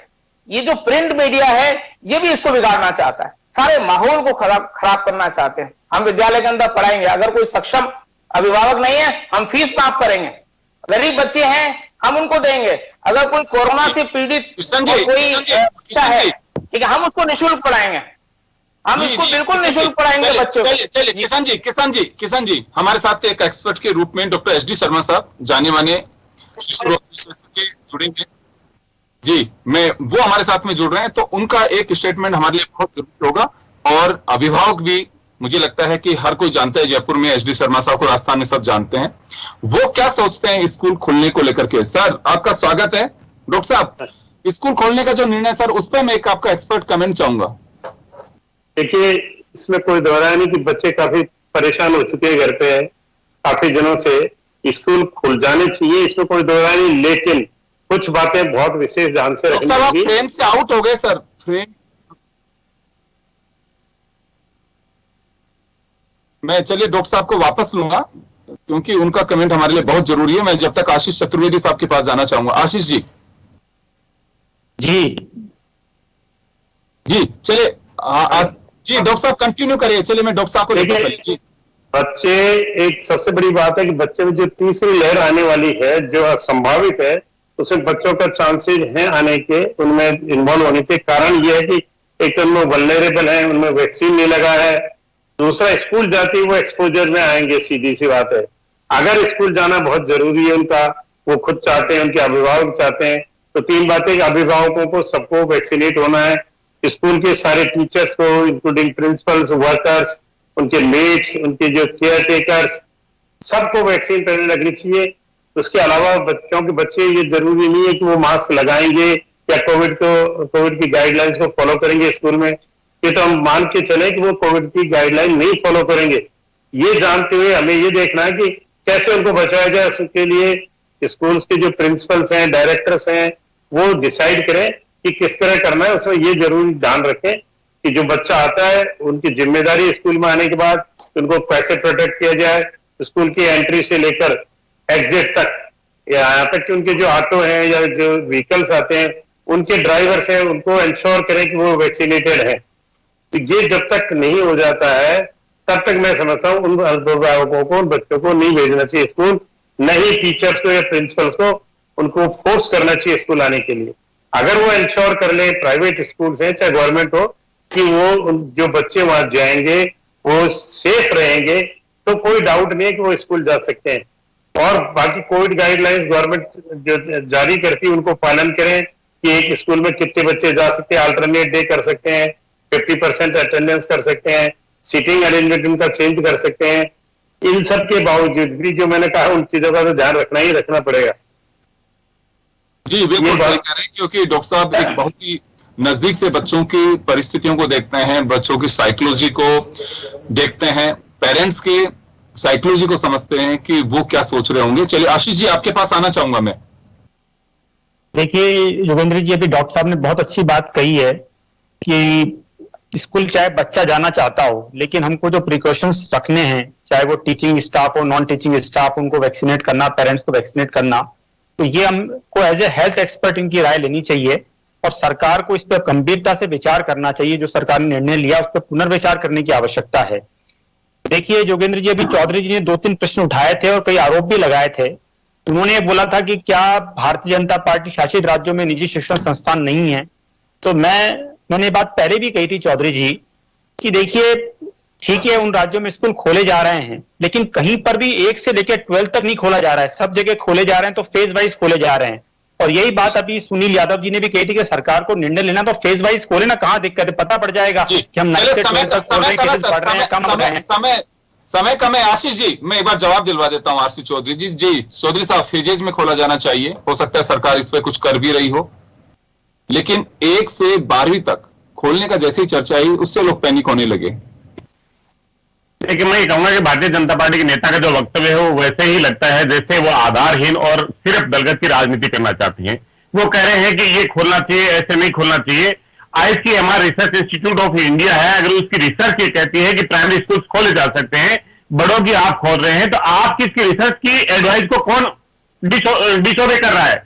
ये जो प्रिंट मीडिया है ये भी इसको बिगाड़ना चाहता है, सारे माहौल को खराब करना चाहते हैं। हम विद्यालय के अंदर पढ़ाएंगे, अगर कोई सक्षम अभिभावक नहीं है हम फीस माफ करेंगे, गरीब बच्चे हैं हम उनको देंगे। अगर कोई कोरोना से पीड़ित कोई बच्चा है, ठीक है, हम उसको निःशुल्क पढ़ाएंगे, हम इसको बिल्कुल निःशुल्क पढ़ाएंगे बच्चों को। चलिए किशन जी हमारे साथ एक एक्सपर्ट के रूप में डॉक्टर SD शर्मा साहब, जाने माने शिशु रोग विशेषज्ञ जुड़ेंगे जी। वो हमारे साथ में जुड़ रहे हैं, तो उनका एक स्टेटमेंट हमारे लिए बहुत जरूरी होगा। और अभिभावक भी, मुझे लगता है कि हर कोई जानता है, जयपुर में SD शर्मा साहब को राजस्थान में सब जानते हैं, वो क्या सोचते हैं स्कूल खोलने को लेकर के। सर आपका स्वागत है। डॉक्टर साहब, स्कूल खोलने का जो निर्णय सर, उस पर मैं एक आपका एक्सपर्ट कमेंट चाहूंगा। देखिए, इसमें कोई दोहराया नहीं कि बच्चे काफी परेशान हो चुके हैं घर पे काफी दिनों से, स्कूल खुल जाने चाहिए, इसमें कोई दोहराया नहीं। लेकिन कुछ बातें बहुत विशेष ध्यान से रखनी होगी। फ्रेम से आउट हो गए सर, फ्रेम। मैं चलिए डॉक्टर साहब को वापस लूंगा क्योंकि उनका कमेंट हमारे लिए बहुत जरूरी है। मैं जब तक आशीष चतुर्वेदी साहब के पास जाना चाहूंगा। आशीष जी चलिए जी डॉक्टर साहब कंटिन्यू करिए। चलिए मैं डॉक्टर साहब को जी। बच्चे, एक सबसे बड़ी बात है कि बच्चे में जो तीसरी लहर आने वाली है, जो संभावित है, उसमें बच्चों का चांसेस हैं आने के, उनमें इन्वॉल्व होने के। कारण यह है कि एक तो उनमें वल्नरेबल है, उनमें वैक्सीन नहीं लगा है। दूसरा, स्कूल जाते ही वो एक्सपोजर में आएंगे, सीधी सी बात है। अगर स्कूल जाना बहुत जरूरी है उनका, वो खुद चाहते हैं, उनके अभिभावक चाहते हैं, तो 3 बातें, अभिभावकों को सबको वैक्सीनेट होना है, स्कूल के सारे टीचर्स को इंक्लूडिंग प्रिंसिपल्स, वर्कर्स, उनके मेट्स, उनके जो केयर टेकर्स, सबको वैक्सीन पहले लगनी चाहिए। उसके अलावा क्योंकि बच्चे ये जरूरी नहीं है कि वो मास्क लगाएंगे या कोविड की गाइडलाइंस को फॉलो करेंगे स्कूल में। ये तो हम मान के चले कि वो कोविड की गाइडलाइन नहीं फॉलो करेंगे। ये जानते हुए हमें ये देखना है कि कैसे उनको बचाया जाए। उसके लिए स्कूल के जो प्रिंसिपल्स हैं, डायरेक्टर्स हैं, वो डिसाइड करें कि किस तरह करना है। उसमें ये जरूरी ध्यान रखें कि जो बच्चा आता है उनकी जिम्मेदारी स्कूल में आने के बाद उनको कैसे प्रोटेक्ट किया जाए, स्कूल की एंट्री से लेकर एग्जिट तक, या यहाँ तक कि उनके जो ऑटो हैं या जो व्हीकल्स आते हैं उनके ड्राइवर्स हैं उनको इंश्योर करें कि वो वैक्सीनेटेड है। तो ये जब तक नहीं हो जाता है तब तक मैं समझता हूँ उन अभिभावकों को, उन बच्चों को नहीं भेजना चाहिए स्कूल, नहीं टीचर्स को या प्रिंसिपल्स को उनको फोर्स करना चाहिए स्कूल आने के लिए। अगर वो इंश्योर कर ले, प्राइवेट स्कूल है चाहे गवर्नमेंट हो, कि वो जो बच्चे वहां जाएंगे वो सेफ रहेंगे, तो कोई डाउट नहीं है कि वो स्कूल जा सकते हैं। और बाकी कोविड गाइडलाइंस गवर्नमेंट जो जारी करती है उनको पालन करें कि एक स्कूल में कितने बच्चे जा सकते हैं, अल्टरनेट डे कर सकते हैं, 50% अटेंडेंस कर सकते हैं, सीटिंग अरेंजमेंट उनका चेंज कर सकते हैं। इन सब के बावजूद भी जो मैंने कहा उन चीजों का तो ध्यान रखना ही रखना पड़ेगा। जी बिल्कुल सही कह रहे हैं, क्योंकि डॉक्टर साहब एक बहुत ही नजदीक से बच्चों की परिस्थितियों को देखते हैं, बच्चों की साइकोलॉजी को देखते हैं, पेरेंट्स के साइकोलॉजी को समझते हैं कि वो क्या सोच रहे होंगे। चलिए आशीष जी आपके पास आना चाहूंगा मैं। देखिए योगेंद्र जी, अभी डॉक्टर साहब ने बहुत अच्छी बात कही है कि स्कूल चाहे बच्चा जाना चाहता हो, लेकिन हमको जो प्रिकॉशंस रखने हैं, चाहे वो टीचिंग स्टाफ हो, नॉन टीचिंग स्टाफ, उनको वैक्सीनेट करना, पेरेंट्स को वैक्सीनेट करना, तो ये हमको एज ए हेल्थ एक्सपर्ट इनकी राय लेनी चाहिए और सरकार को इस पर गंभीरता से विचार करना चाहिए। जो सरकार ने निर्णय लिया उस पर पुनर्विचार करने की आवश्यकता है। देखिए योगेंद्र जी, अभी चौधरी जी ने 2-3 प्रश्न उठाए थे और कई आरोप भी लगाए थे। उन्होंने बोला था कि क्या भारतीय जनता पार्टी शासित राज्यों में निजी शिक्षण संस्थान नहीं है। तो मैंने बात पहले भी कही थी चौधरी जी कि देखिए ठीक है, उन राज्यों में स्कूल खोले जा रहे हैं, लेकिन कहीं पर भी 1 से लेकर 12 तक नहीं खोला जा रहा है। सब जगह खोले जा रहे हैं तो फेज वाइज खोले जा रहे हैं। और यही बात अभी सुनील यादव जी ने भी कही थी कि सरकार को निर्णय लेना तो फेज वाइज खोले ना, कहां दिक्कत है पता पड़ जाएगा कि हम 9 से 12 तक खोल रहे हैं, पढ़ रहे हैं, कम हो रहे हैं। समय कम है। आशीष जी मैं एक बार जवाब दिलवा देता हूं आरसी चौधरी जी। जी चौधरी साहब, फेजेज में खोला जाना चाहिए, हो सकता है सरकार इस पर कुछ कर भी रही हो, लेकिन 1 से 12वीं तक खोलने का जैसे ही चर्चा आई उससे लोग पैनिक होने लगे। लेकिन मैं ये कहूंगा कि भारतीय जनता पार्टी के नेता का जो वक्तव्य है वो वैसे ही लगता है जैसे वो आधारहीन और सिर्फ दलगत की राजनीति करना चाहती हैं। वो कह रहे हैं कि ये खोलना चाहिए, ऐसे नहीं खोलना चाहिए। ICMR research institute of India है, अगर उसकी रिसर्च ये कहती है कि प्राइमरी स्कूल खोले जा सकते हैं, बड़ों की आप खोल रहे हैं, तो आपकी इसकी रिसर्च की एडवाइस को कौन डिसोबे कर रहा है?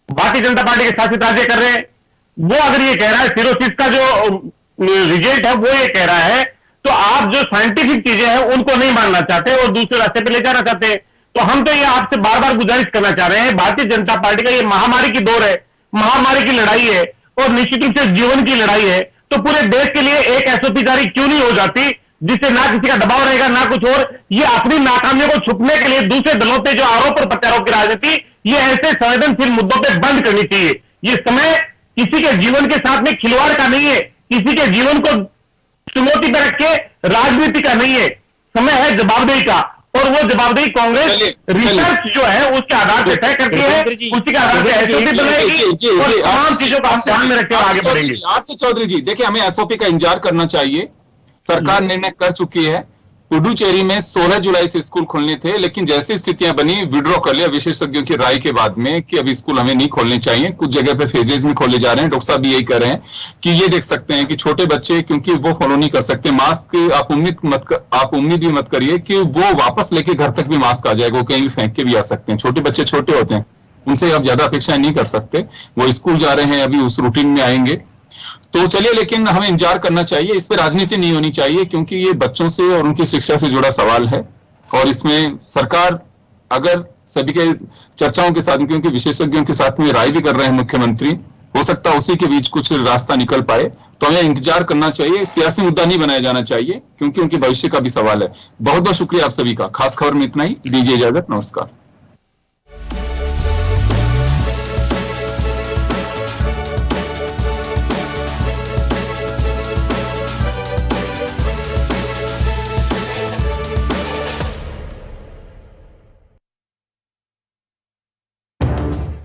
भारतीय जनता पार्टी के शासित राज्य कर रहे हैं। वो अगर ये कह रहा है, सिरोसिस का जो रिजल्ट है वो ये कह रहा है, तो आप जो साइंटिफिक चीजें हैं उनको नहीं मानना चाहते और दूसरे रास्ते पे ले जाना चाहते हैं। तो हम तो ये आपसे बार बार गुजारिश करना चाह रहे हैं, भारतीय जनता पार्टी का ये महामारी की दौर है, महामारी की लड़ाई है और निश्चित रूप से जीवन की लड़ाई है। तो पूरे देश के लिए एक SOP जारी क्यों नहीं हो जाती जिससे ना किसी का दबाव रहेगा ना कुछ और। ये अपनी नाकामियों को छुपने के लिए दूसरे दलों पे जो आरोप और प्रत्यारोप की राजनीति, ये ऐसे संवेदनशील मुद्दों पे बंद करनी चाहिए। ये समय किसी के जीवन के साथ में खिलवाड़ का नहीं है, किसी के जीवन को चुनौती पर रख के राजनीति का नहीं है, समय है जवाबदेही का। और वो जवाबदेही कांग्रेस रिसर्च जो है उसके आधार पर तय करती है, उसी के आधार पर SOP बनाएगी और तमाम चीजों को हम ध्यान में रखकर आगे बढ़ेंगे। आरसी चौधरी जी देखिए, हमें SOP का इंतजार करना चाहिए। सरकार निर्णय कर चुकी है, पुडुचेरी में 16 जुलाई से स्कूल खोलने थे, लेकिन जैसी स्थितियां बनी विड्रॉ कर लिया विशेषज्ञों की राय के बाद में कि अब स्कूल हमें नहीं खोलने चाहिए। कुछ जगह पे फेजेज में खोले जा रहे हैं। डॉक्टर साहब भी यही कह रहे हैं कि ये देख सकते हैं कि छोटे बच्चे क्योंकि वो फॉलो नहीं कर सकते मास्क, आप उम्मीद भी मत करिए कि वो वापस लेके घर तक भी मास्क आ जाएगा, वो कहीं भी फेंक के भी आ सकते हैं। छोटे बच्चे छोटे होते हैं, उनसे आप ज्यादा अपेक्षाएं नहीं कर सकते। वो स्कूल जा रहे हैं, अभी उस रूटीन में आएंगे। तो चलिए, लेकिन हमें इंतजार करना चाहिए, इस पर राजनीति नहीं होनी चाहिए, क्योंकि ये बच्चों से और उनकी शिक्षा से जुड़ा सवाल है। और इसमें सरकार अगर सभी के चर्चाओं के साथ, क्योंकि विशेषज्ञों के साथ में राय भी कर रहे हैं मुख्यमंत्री, हो सकता है उसी के बीच कुछ रास्ता निकल पाए, तो हमें इंतजार करना चाहिए। सियासी मुद्दा नहीं बनाया जाना चाहिए, क्योंकि उनके भविष्य का भी सवाल है। बहुत बहुत शुक्रिया आप सभी का। खास खबर में इतना ही, दीजिए इजाजत, नमस्कार।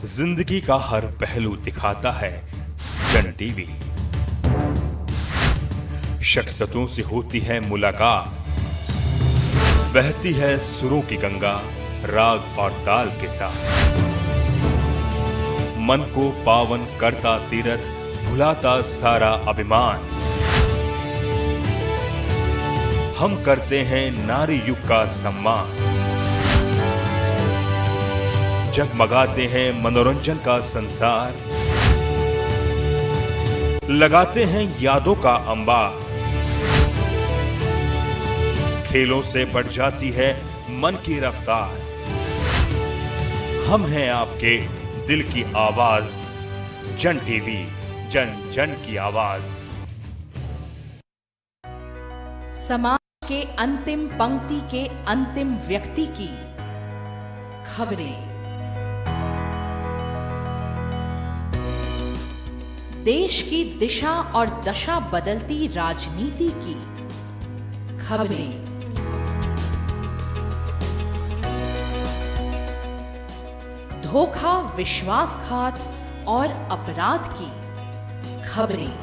जिंदगी का हर पहलू दिखाता है जन टीवी। शख्सियतों से होती है मुलाकात, बहती है सुरों की गंगा राग और ताल के साथ। मन को पावन करता तीरथ, भुलाता सारा अभिमान। हम करते हैं नारी युग का सम्मान, जगमगाते हैं मनोरंजन का संसार, लगाते हैं यादों का अंबार। खेलों से बढ़ जाती है मन की रफ्तार। हम हैं आपके दिल की आवाज, जन टीवी, जन जन की आवाज। समाज के अंतिम पंक्ति के अंतिम व्यक्ति की खबरें, देश की दिशा और दशा बदलती राजनीति की खबरें, धोखा, विश्वासघात और अपराध की खबरें,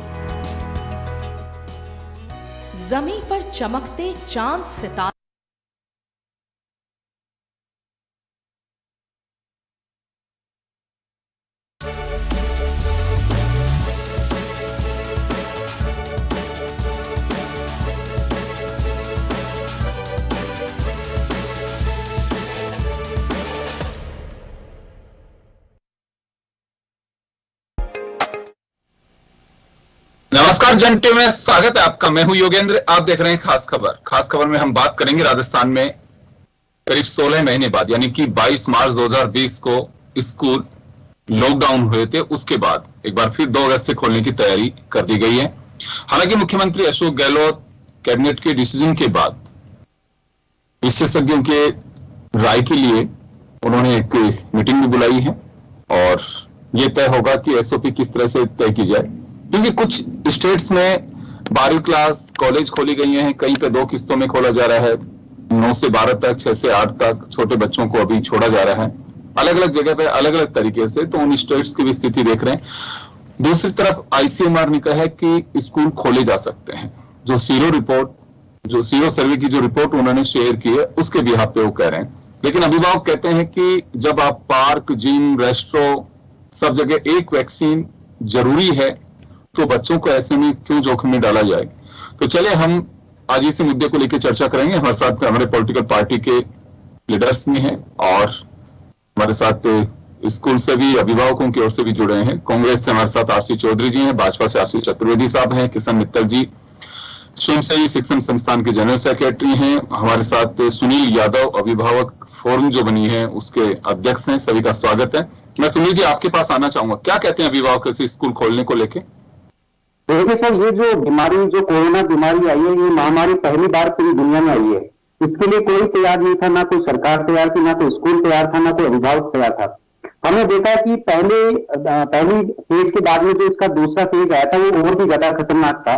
जमीन पर चमकते चांद सितारे, नमस्कार जन टीवी में स्वागत है आपका। मैं हूं योगेंद्र, आप देख रहे हैं खास खबर। खास खबर में हम बात करेंगे राजस्थान में करीब 16 महीने बाद यानी कि 22 मार्च 2020 को स्कूल लॉकडाउन हुए थे, उसके बाद एक बार फिर 2 अगस्त से खोलने की तैयारी कर दी गई है। हालांकि मुख्यमंत्री अशोक गहलोत कैबिनेट के डिसीजन के बाद विशेषज्ञों के राय के लिए उन्होंने एक मीटिंग भी बुलाई है और यह तय होगा कि एसओपी किस तरह से तय की जाए, क्योंकि कुछ स्टेट्स में 12वीं क्लास कॉलेज खोली गई हैं, कहीं पे 2 किस्तों में खोला जा रहा है, 9 से 12 तक, 6 से 8 तक छोटे बच्चों को अभी छोड़ा जा रहा है अलग अलग जगह पे अलग अलग तरीके से। तो उन स्टेट्स की भी स्थिति देख रहे हैं। दूसरी तरफ आईसीएमआर ने कहा है कि स्कूल खोले जा सकते हैं। जो सीरो सर्वे की जो रिपोर्ट उन्होंने शेयर की है उसके बिहाफ पे वो कह रहे हैं। लेकिन अभिभावक कहते हैं कि जब आप पार्क, जिम, रेस्टोरेंट सब जगह एक वैक्सीन जरूरी है तो बच्चों को ऐसे में क्यों जोखिम में डाला जाए। तो चले हम आज इसी मुद्दे को लेकर चर्चा करेंगे। हमारे साथ हमारे पॉलिटिकल पार्टी के लीडर्स भी हैं और हमारे साथ स्कूल से भी अभिभावकों की ओर से भी जुड़े हैं। कांग्रेस से हमारे साथ आरसी चौधरी जी हैं, भाजपा से आशीष चतुर्वेदी साहब हैं, किशन मित्तल जी स्वयंसेवी शिक्षण संस्थान के जनरल सेक्रेटरी हैं, हमारे साथ सुनील यादव अभिभावक फोरम जो बनी है उसके अध्यक्ष हैं। सभी का स्वागत है। मैं सुनील जी आपके पास आना चाहूंगा, क्या कहते हैं अभिभावक से स्कूल खोलने को लेके? देखिए सर, ये जो बीमारी, जो कोरोना बीमारी आई है, ये महामारी पहली बार पूरी दुनिया में आई है। इसके लिए कोई तैयार नहीं था, ना कोई सरकार तैयार थी, ना कोई स्कूल तैयार था, ना कोई अभिभावक तैयार था। हमने देखा कि पहली फेज के बाद में जो इसका दूसरा फेज आया था वो और भी ज्यादा खतरनाक था।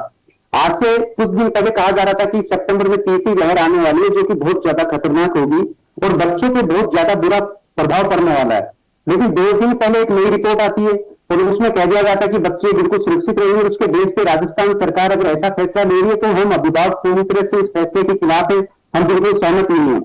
आज से कुछ दिन पहले कहा जा रहा था कि सितंबर में तीसरी लहर आने वाली है जो कि बहुत ज्यादा खतरनाक होगी और बच्चों पे बहुत ज्यादा बुरा प्रभाव पड़ने वाला है। लेकिन 2 दिन पहले एक नई रिपोर्ट आती है और उसमें कह दिया जाता है कि बच्चे बिल्कुल सुरक्षित रहेंगे। उसके बेस पे राजस्थान सरकार अगर ऐसा फैसला ले रही है तो हम अभिभावक पूरी तरह से इस फैसले के खिलाफ है, हम बिल्कुल सहमत नहीं है।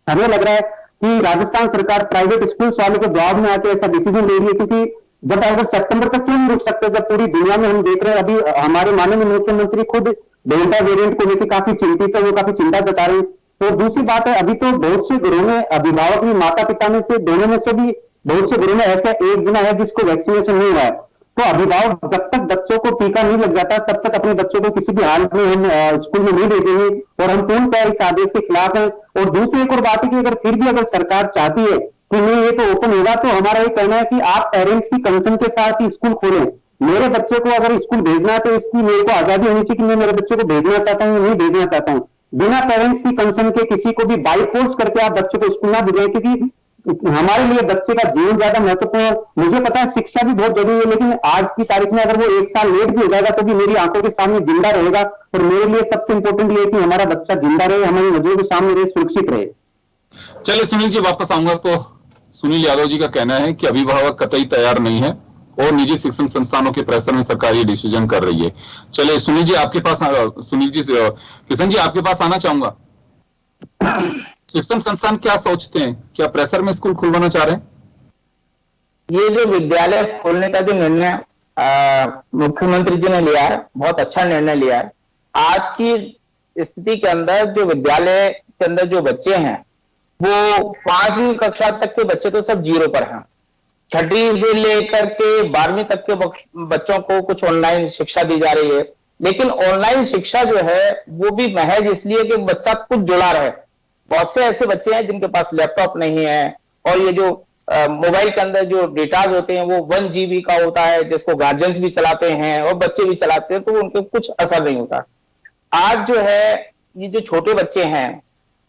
हमें लग रहा है कि राजस्थान सरकार प्राइवेट स्कूल वालों के दबाव में आकर ऐसा डिसीजन ले रही है, क्योंकि जब अगर सितंबर तक क्यों नहीं रुक सकते, जब पूरी दुनिया में हम देख रहे हैं। अभी हमारे माननीय मुख्यमंत्री खुद डेल्टा वेरिएंट को लेकर काफी चिंतित है, वो काफी चिंता जता रहे हैं। तो दूसरी बात है, अभी तो बहुत से घरों में अभिभावक भी, माता पिता में से दोनों में से भी बहुत से घरों में ऐसा एक जना है जिसको वैक्सीनेशन नहीं हुआ है। तो अभिभावक जब तक बच्चों को टीका नहीं लग जाता तब तक अपने बच्चों को किसी भी हाल में हम स्कूल में नहीं भेजेंगे और हम पूर्णतः इस आदेश के खिलाफ हैं। और दूसरी एक और बात है कि अगर सरकार चाहती है कि नहीं ये तो ओपन होगा, तो हमारा ये कहना है कि आप पेरेंट्स की कंसर्न के साथ ही स्कूल खोलें। मेरे बच्चे को अगर स्कूल भेजना है तो इसकी मेरे को आजादी होनी चाहिए कि मैं मेरे बच्चे को भेजना चाहता हूँ या नहीं भेजना चाहता हूँ। बिना पेरेंट्स की कंसर्न के किसी को भी बाई फोर्स करके आप बच्चे को स्कूल ना भेजें, क्योंकि हमारे लिए बच्चे का जीवन ज्यादा महत्वपूर्ण है। मुझे पता है शिक्षा भी बहुत जरूरी है, लेकिन आज की तारीख में अगर वो 1 साल लेट भी हो जाएगा तो भी मेरी आंखों के सामने जिंदा रहेगा। और मेरे लिए सबसे इंपॉर्टेंट ये है कि हमारा बच्चा जिंदा रहे, हमारी नजरों के सामने रहे, सुरक्षित रहे। चलिए सुनील जी वापस आऊंगा। तो सुनील यादव जी का कहना है कि अभिभावक कतई तैयार नहीं है और निजी शिक्षण संस्थानों के प्रेशर में सरकार ये डिसीजन कर रही है। चलिए सुनील जी आपके पास, सुनील जी, किशन जी आपके पास आना चाहूंगा। शिक्षण संस्थान क्या सोचते हैं, क्या प्रेशर में स्कूल खुलवाना चाह रहे हैं? ये जो विद्यालय खोलने का जो निर्णय मुख्यमंत्री जी ने लिया है, बहुत अच्छा निर्णय लिया है। आज की स्थिति के अंदर जो विद्यालय के अंदर जो बच्चे हैं वो 5वीं कक्षा तक के बच्चे तो सब 0 पर हैं। 6वीं से लेकर के 12वीं तक के बच्चों को कुछ ऑनलाइन शिक्षा दी जा रही है, लेकिन ऑनलाइन शिक्षा जो है वो भी महज इसलिए कि बच्चा कुछ जुड़ा रहे। बहुत से ऐसे बच्चे हैं जिनके पास लैपटॉप नहीं है और ये जो मोबाइल के अंदर जो डेटाज होते हैं वो 1 GB का होता है, जिसको गार्जियंस भी चलाते हैं और बच्चे भी चलाते हैं, तो उनके कुछ असर नहीं होता। आज जो है ये जो छोटे बच्चे हैं,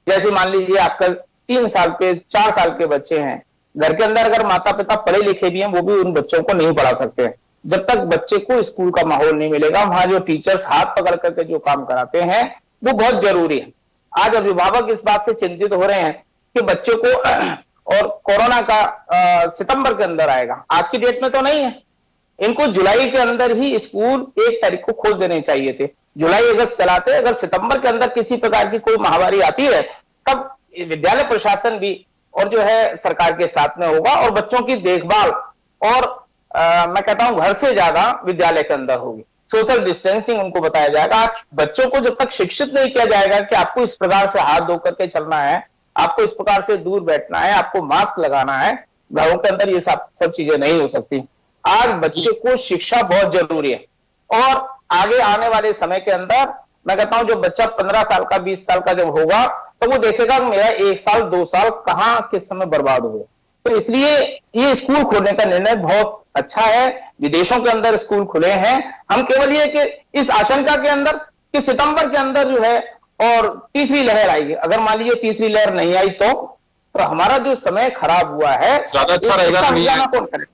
जैसे मान लीजिए आपका 3 साल के 4 साल के बच्चे हैं, घर के अंदर अगर माता पिता पढ़े लिखे भी हैं वो भी उन बच्चों को नहीं पढ़ा सकते जब तक बच्चे को स्कूल का माहौल नहीं मिलेगा। वहां जो टीचर्स हाथ पकड़ करके जो काम कराते हैं वो बहुत जरूरी है। आज अभिभावक इस बात से चिंतित हो रहे हैं कि बच्चे को और कोरोना का सितंबर के अंदर आएगा, आज की डेट में तो नहीं है। इनको जुलाई के अंदर ही स्कूल 1 तारीख को खोल देने चाहिए थे। जुलाई अगस्त चलाते, अगर सितंबर के अंदर किसी प्रकार की कोई महामारी आती है तब विद्यालय प्रशासन भी और जो है सरकार के साथ में होगा और बच्चों की देखभाल और मैं कहता हूं घर से ज्यादा विद्यालय के अंदर होगी। सोशल डिस्टेंसिंग उनको बताया जाएगा। बच्चों को जब तक शिक्षित नहीं किया जाएगा कि आपको इस प्रकार से हाथ धो करके चलना है, आपको इस प्रकार से दूर बैठना है, आपको मास्क लगाना है, घरों के अंदर ये सब चीजें नहीं हो सकती। आज बच्चे को शिक्षा बहुत जरूरी है और आगे आने वाले समय के अंदर मैं कहता हूं जो बच्चा 15 साल का 20 साल का जब होगा तो वो देखेगा कि मेरा 1 साल 2 साल कहां किस समय बर्बाद हो गया। तो इसलिए ये स्कूल खोलने का निर्णय बहुत अच्छा है। विदेशों के अंदर स्कूल खुले हैं। हम केवल ये कि इस आशंका के अंदर कि सितंबर के अंदर जो है और तीसरी लहर आएगी, अगर मान लीजिए तीसरी लहर नहीं आई तो हमारा जो समय खराब हुआ है ज्यादा अच्छा रहेगा नहीं आए। कौन करे?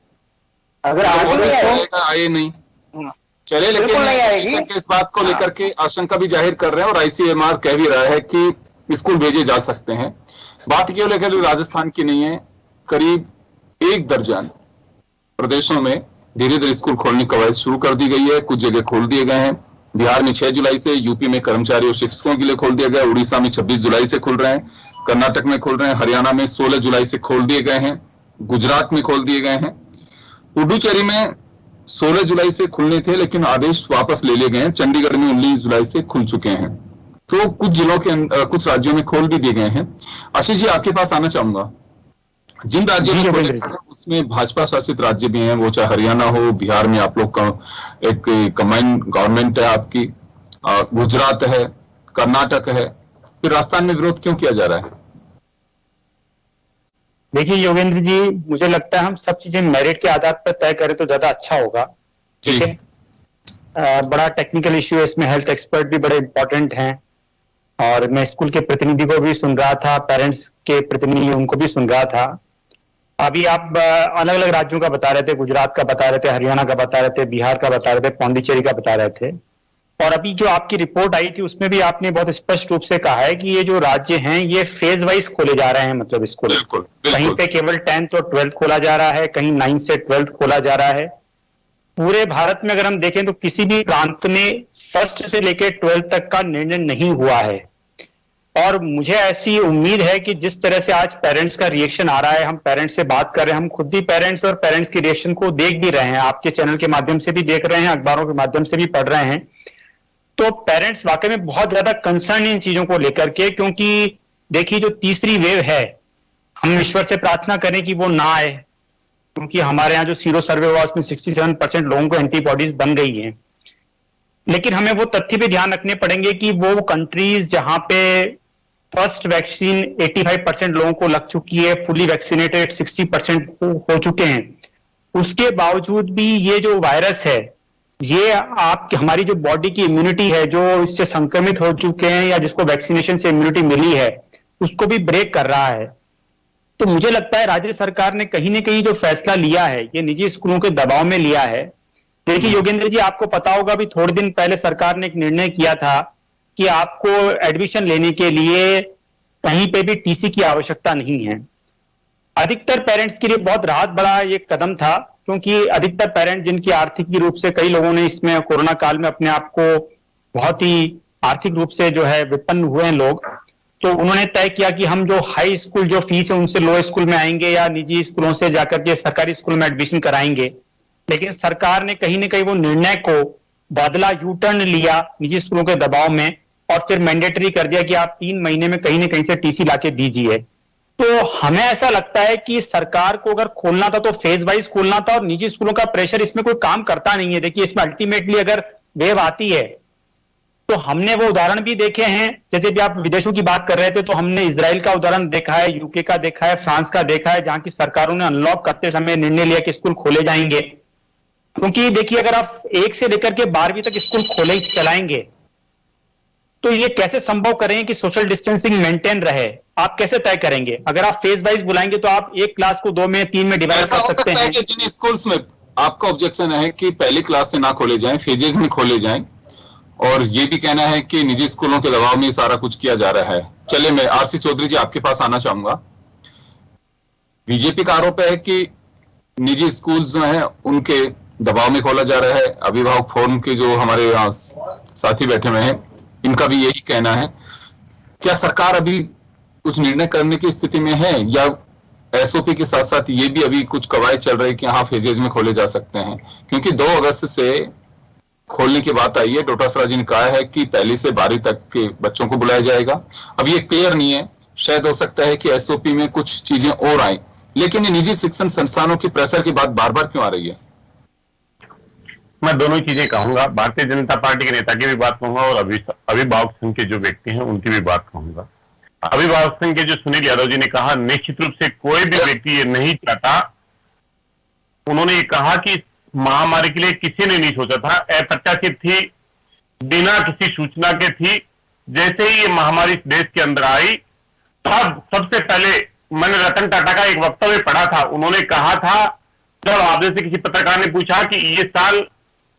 अगर आगे नहीं आए नहीं चले, लेकिन इस बात को लेकर के आशंका भी जाहिर कर रहे हैं और ICMR कह भी रहा है कि स्कूल भेजे जा सकते हैं। बात केवल लेकर राजस्थान की नहीं है, करीब 1 दर्जन प्रदेशों में धीरे धीरे स्कूल खोलने की कवायद शुरू कर दी गई है। कुछ जगह खोल दिए गए हैं। बिहार में 6 जुलाई से, यूपी में कर्मचारी और शिक्षकों के लिए खोल दिया गया, उड़ीसा में 26 जुलाई से खुल रहे हैं, कर्नाटक में खोल रहे हैं, हरियाणा में 16 जुलाई से खोल दिए गए हैं, गुजरात में खोल दिए गए हैं। पुडुचेरी में 16 जुलाई से खुलने थे लेकिन आदेश वापस ले लिए गए हैं। चंडीगढ़ में 19 जुलाई से खुल चुके हैं। तो कुछ जिलों के कुछ राज्यों में खोल भी दिए गए हैं। आशीष जी आपके पास आना चाहूंगा। जिन राज्यों में खोले उसमें भाजपा शासित राज्य भी हैं, वो चाहे हरियाणा हो, बिहार में आप लोग का एक कंबाइंड गवर्नमेंट है आपकी, गुजरात है, कर्नाटक है, फिर राजस्थान में विरोध क्यों किया जा रहा है? देखिए योगेंद्र जी, मुझे लगता है हम सब चीजें मेरिट के आधार पर तय करें तो ज्यादा अच्छा होगा। ठीक है, बड़ा टेक्निकल इश्यू है इसमें, हेल्थ एक्सपर्ट भी बड़े इंपॉर्टेंट हैं और मैं स्कूल के प्रतिनिधि को भी सुन रहा था, पेरेंट्स के प्रतिनिधि उनको भी सुन रहा था। अभी आप अलग अलग राज्यों का बता रहे थे, गुजरात का बता रहे थे, हरियाणा का बता रहे थे, बिहार का बता रहे थे, पौंडीचेरी का बता रहे थे। और अभी जो आपकी रिपोर्ट आई थी उसमें भी आपने बहुत स्पष्ट रूप से कहा है कि ये जो राज्य हैं ये फेज वाइज खोले जा रहे हैं। मतलब स्कूल कहीं पे केवल 10th और 12th खोला जा रहा है, कहीं 9th से 12th खोला जा रहा है। पूरे भारत में अगर हम देखें तो किसी भी प्रांत में 1st से लेकर 12th तक का निर्णय नहीं हुआ है। और मुझे ऐसी उम्मीद है कि जिस तरह से आज पेरेंट्स का रिएक्शन आ रहा है, हम पेरेंट्स से बात कर रहे हैं, हम खुद भी पेरेंट्स और पेरेंट्स की रिएक्शन को देख भी रहे हैं, आपके चैनल के माध्यम से भी देख रहे हैं, अखबारों के माध्यम से भी पढ़ रहे हैं। तो पेरेंट्स वाकई में बहुत ज्यादा कंसर्न इन चीजों को लेकर के, क्योंकि देखिए जो तीसरी वेव है, हम ईश्वर से प्रार्थना करें कि वो ना आए, क्योंकि हमारे यहाँ जो सीरो सर्वे हुआ उसमें 67% लोगों को एंटीबॉडीज बन गई हैं। लेकिन हमें वो तथ्य भी ध्यान रखने पड़ेंगे कि वो कंट्रीज जहां पे फर्स्ट वैक्सीन 85% लोगों को लग चुकी है, फुली वैक्सीनेटेड 60% हो चुके हैं, उसके बावजूद भी ये जो वायरस है, ये आपकी हमारी जो बॉडी की इम्यूनिटी है, जो इससे संक्रमित हो चुके हैं या जिसको वैक्सीनेशन से इम्यूनिटी मिली है, उसको भी ब्रेक कर रहा है। तो मुझे लगता है राज्य सरकार ने कहीं ना कहीं जो फैसला लिया है, ये निजी स्कूलों के दबाव में लिया है। देखिए योगेंद्र जी, आपको पता होगा अभी थोड़े दिन पहले सरकार ने एक निर्णय किया था कि आपको एडमिशन लेने के लिए कहीं पे भी टीसी की आवश्यकता नहीं है। अधिकतर पेरेंट्स के लिए बहुत राहत बड़ा ये कदम था, क्योंकि अधिकतर पेरेंट्स जिनकी आर्थिक रूप से, कई लोगों ने इसमें कोरोना काल में अपने आप को बहुत ही आर्थिक रूप से जो है विपन्न हुए हैं लोग, तो उन्होंने तय किया कि हम जो हाई स्कूल जो फीस है उनसे लो स्कूल में आएंगे या निजी स्कूलों से जाकर के सरकारी स्कूल में एडमिशन कराएंगे। लेकिन सरकार ने कहीं ना कहीं वो निर्णय को बदला, यू टर्न लिया निजी स्कूलों के दबाव में, और फिर मैंडेटरी कर दिया कि आप 3 महीने में कहीं ना कहीं से टीसी लाके दीजिए। तो हमें ऐसा लगता है कि सरकार को अगर खोलना था तो फेज वाइज खोलना था, और निजी स्कूलों का प्रेशर इसमें कोई काम करता नहीं है। देखिए, इसमें अल्टीमेटली अगर वेव आती है तो हमने वो उदाहरण भी देखे हैं, जैसे भी आप विदेशों की बात कर रहे थे, तो हमने इजराइल का उदाहरण देखा है, यूके का देखा है, फ्रांस का देखा है, जहां की सरकारों ने अनलॉक करते समय निर्णय लिया कि स्कूल खोले जाएंगे। क्योंकि देखिए, अगर आप 1 से लेकर के 12वीं तक स्कूल खोले चलाएंगे तो ये कैसे संभव करेंगे कि सोशल डिस्टेंसिंग मेंटेन रहे? आप कैसे तय करेंगे? अगर आप फेज वाइज बुलाएंगे तो आप एक क्लास को 2 में 3 में डिवाइड कर सकते हैं। कि जिन स्कूल्स में आपका ऑब्जेक्शन है कि पहली क्लास से ना खोले जाएं, फेजेस में खोले जाएं, और ये भी कहना है कि निजी स्कूलों के दबाव में सारा कुछ किया जा रहा है। चलिए, मैं आरसी चौधरी जी आपके पास आना चाहूंगा। बीजेपी का आरोप है कि निजी स्कूल जो हैं उनके दबाव में खोला जा रहा है। अभिभावक फोरम के जो हमारे यहाँ साथी बैठे हुए हैं, इनका भी यही कहना है। क्या सरकार अभी कुछ निर्णय करने की स्थिति में है, या एसओपी के साथ साथ ये भी अभी कुछ कवायद चल रही है कि हाँ फेजेज में खोले जा सकते हैं? क्योंकि 2 अगस्त से खोलने की बात आई है। डोटासरा जी ने कहा है कि 1 से 12 तक के बच्चों को बुलाया जाएगा। अब ये क्लियर नहीं है, शायद हो सकता है कि एसओपी में कुछ चीजें और आए, लेकिन ये निजी शिक्षण संस्थानों की प्रेशर की बात बार बार क्यों आ रही है? मैं दोनों ही चीजें कहूंगा। भारतीय जनता पार्टी के नेता की भी बात कहूंगा और अभिभावक संघ के जो व्यक्ति हैं उनकी भी बात कहूंगा। अभिभावक संघ के जो सुनील यादव जी ने कहा, निश्चित रूप से कोई भी व्यक्ति ये नहीं चाहता। उन्होंने ये कहा कि महामारी के लिए किसी ने नहीं सोचा था, अप्रत्याशित थी, बिना किसी सूचना के थी। जैसे ही ये महामारी देश के अंदर आई, तब सबसे पहले मैंने रतन टाटा का एक वक्तव्य पढ़ा था। उन्होंने कहा था, जब आपसे से किसी पत्रकार ने पूछा कि ये साल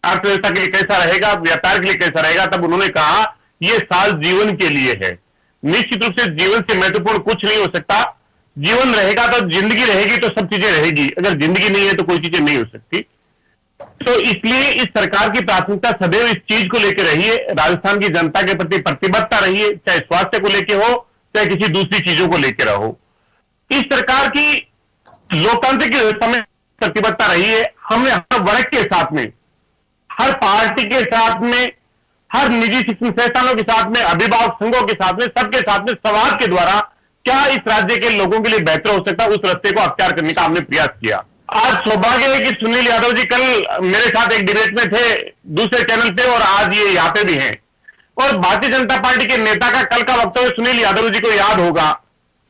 अर्थव्यवस्था के लिए कैसा रहेगा, व्यापार के लिए कैसा रहेगा, तब उन्होंने कहा ये साल जीवन के लिए है। निश्चित रूप से जीवन से महत्वपूर्ण कुछ नहीं हो सकता। जीवन रहेगा तो जिंदगी रहेगी, तो सब चीजें रहेगी। अगर जिंदगी नहीं है तो कोई चीजें नहीं हो सकती। तो इसलिए इस सरकार की प्राथमिकता सदैव इस चीज को लेकर रही है, राजस्थान की जनता के प्रति प्रतिबद्धता रही है, चाहे स्वास्थ्य को लेकर हो, चाहे किसी दूसरी चीजों को लेकर हो। इस सरकार की लोकतांत्रिक व्यवस्था में प्रतिबद्धता रही है। हमने हर वर्ग के साथ में, हर पार्टी के साथ में, हर निजी शिक्षण संस्थानों के साथ में, अभिभावक संघों के साथ में, सबके साथ में संवाद के द्वारा क्या इस राज्य के लोगों के लिए बेहतर हो सकता है, उस रास्ते को अख्तियार करने का हमने प्रयास किया। आज सौभाग्य है कि सुनील यादव जी कल मेरे साथ एक डिबेट में थे दूसरे चैनल पे, और आज ये यहाँ पे भी हैं। और भारतीय जनता पार्टी के नेता का कल का वक्तव्य सुनील यादव जी को याद होगा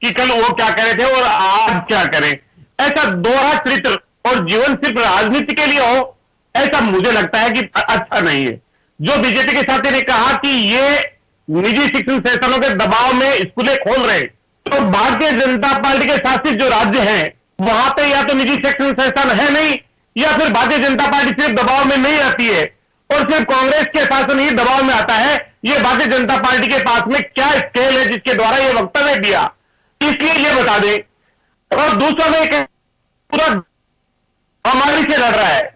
कि कल वो क्या कह रहे थे और आज क्या करें। ऐसा दोहरा चरित्र और जीवन सिर्फ राजनीति के लिए हो, ऐसा मुझे लगता है कि अच्छा नहीं है। जो बीजेपी के साथी ने कहा कि ये निजी शिक्षण संस्थानों के दबाव में स्कूलें खोल रहे, तो भारतीय जनता पार्टी के शासित जो राज्य हैं वहां पे या तो निजी शिक्षण संस्थान है नहीं, या फिर भारतीय जनता पार्टी सिर्फ दबाव में नहीं आती है और सिर्फ कांग्रेस के शासन ही दबाव में आता है। ये भारतीय जनता पार्टी के पास में क्या स्केल है जिसके द्वारा ये वक्तव्य दिया, इसलिए ये बता दें। और दूसरा में पूरा महामारी से लड़ रहा है।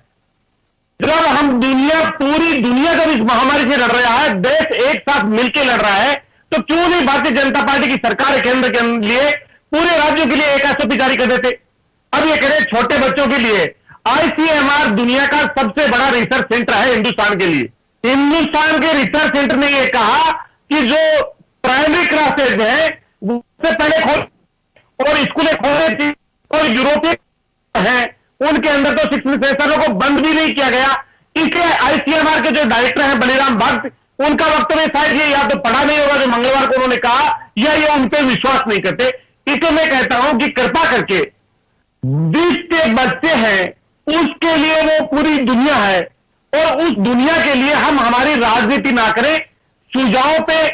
जब हम पूरी दुनिया जब इस महामारी से लड़ रहा है, देश एक साथ मिलकर लड़ रहा है, तो क्यों नहीं भारतीय जनता पार्टी की सरकार केंद्र के लिए पूरे राज्यों के लिए एक एसओपी जारी कर देते। अब ये करें छोटे बच्चों के लिए। आईसीएमआर दुनिया का सबसे बड़ा रिसर्च सेंटर है हिंदुस्तान के लिए। हिंदुस्तान के रिसर्च सेंटर ने यह कहा कि जो प्राइमरी क्लासेज है वो से पहले खोल और स्कूलें खोलने थी, और यूरोपीय हैं उनके अंदर तो शिक्षण संस्थानों को बंद भी नहीं किया गया। इसलिए आईसीएमआर के जो डायरेक्टर हैं बलिराम भट्ट, उनका वक्तव्य शायद ये या तो पढ़ा नहीं होगा जो मंगलवार को उन्होंने कहा, या ये उन पर विश्वास नहीं करते। इसलिए मैं कहता हूं कि कृपा करके 20 के बच्चे हैं उसके लिए वो पूरी दुनिया है, और उस दुनिया के लिए हम हमारी राजनीति ना करें, सुझावों पे,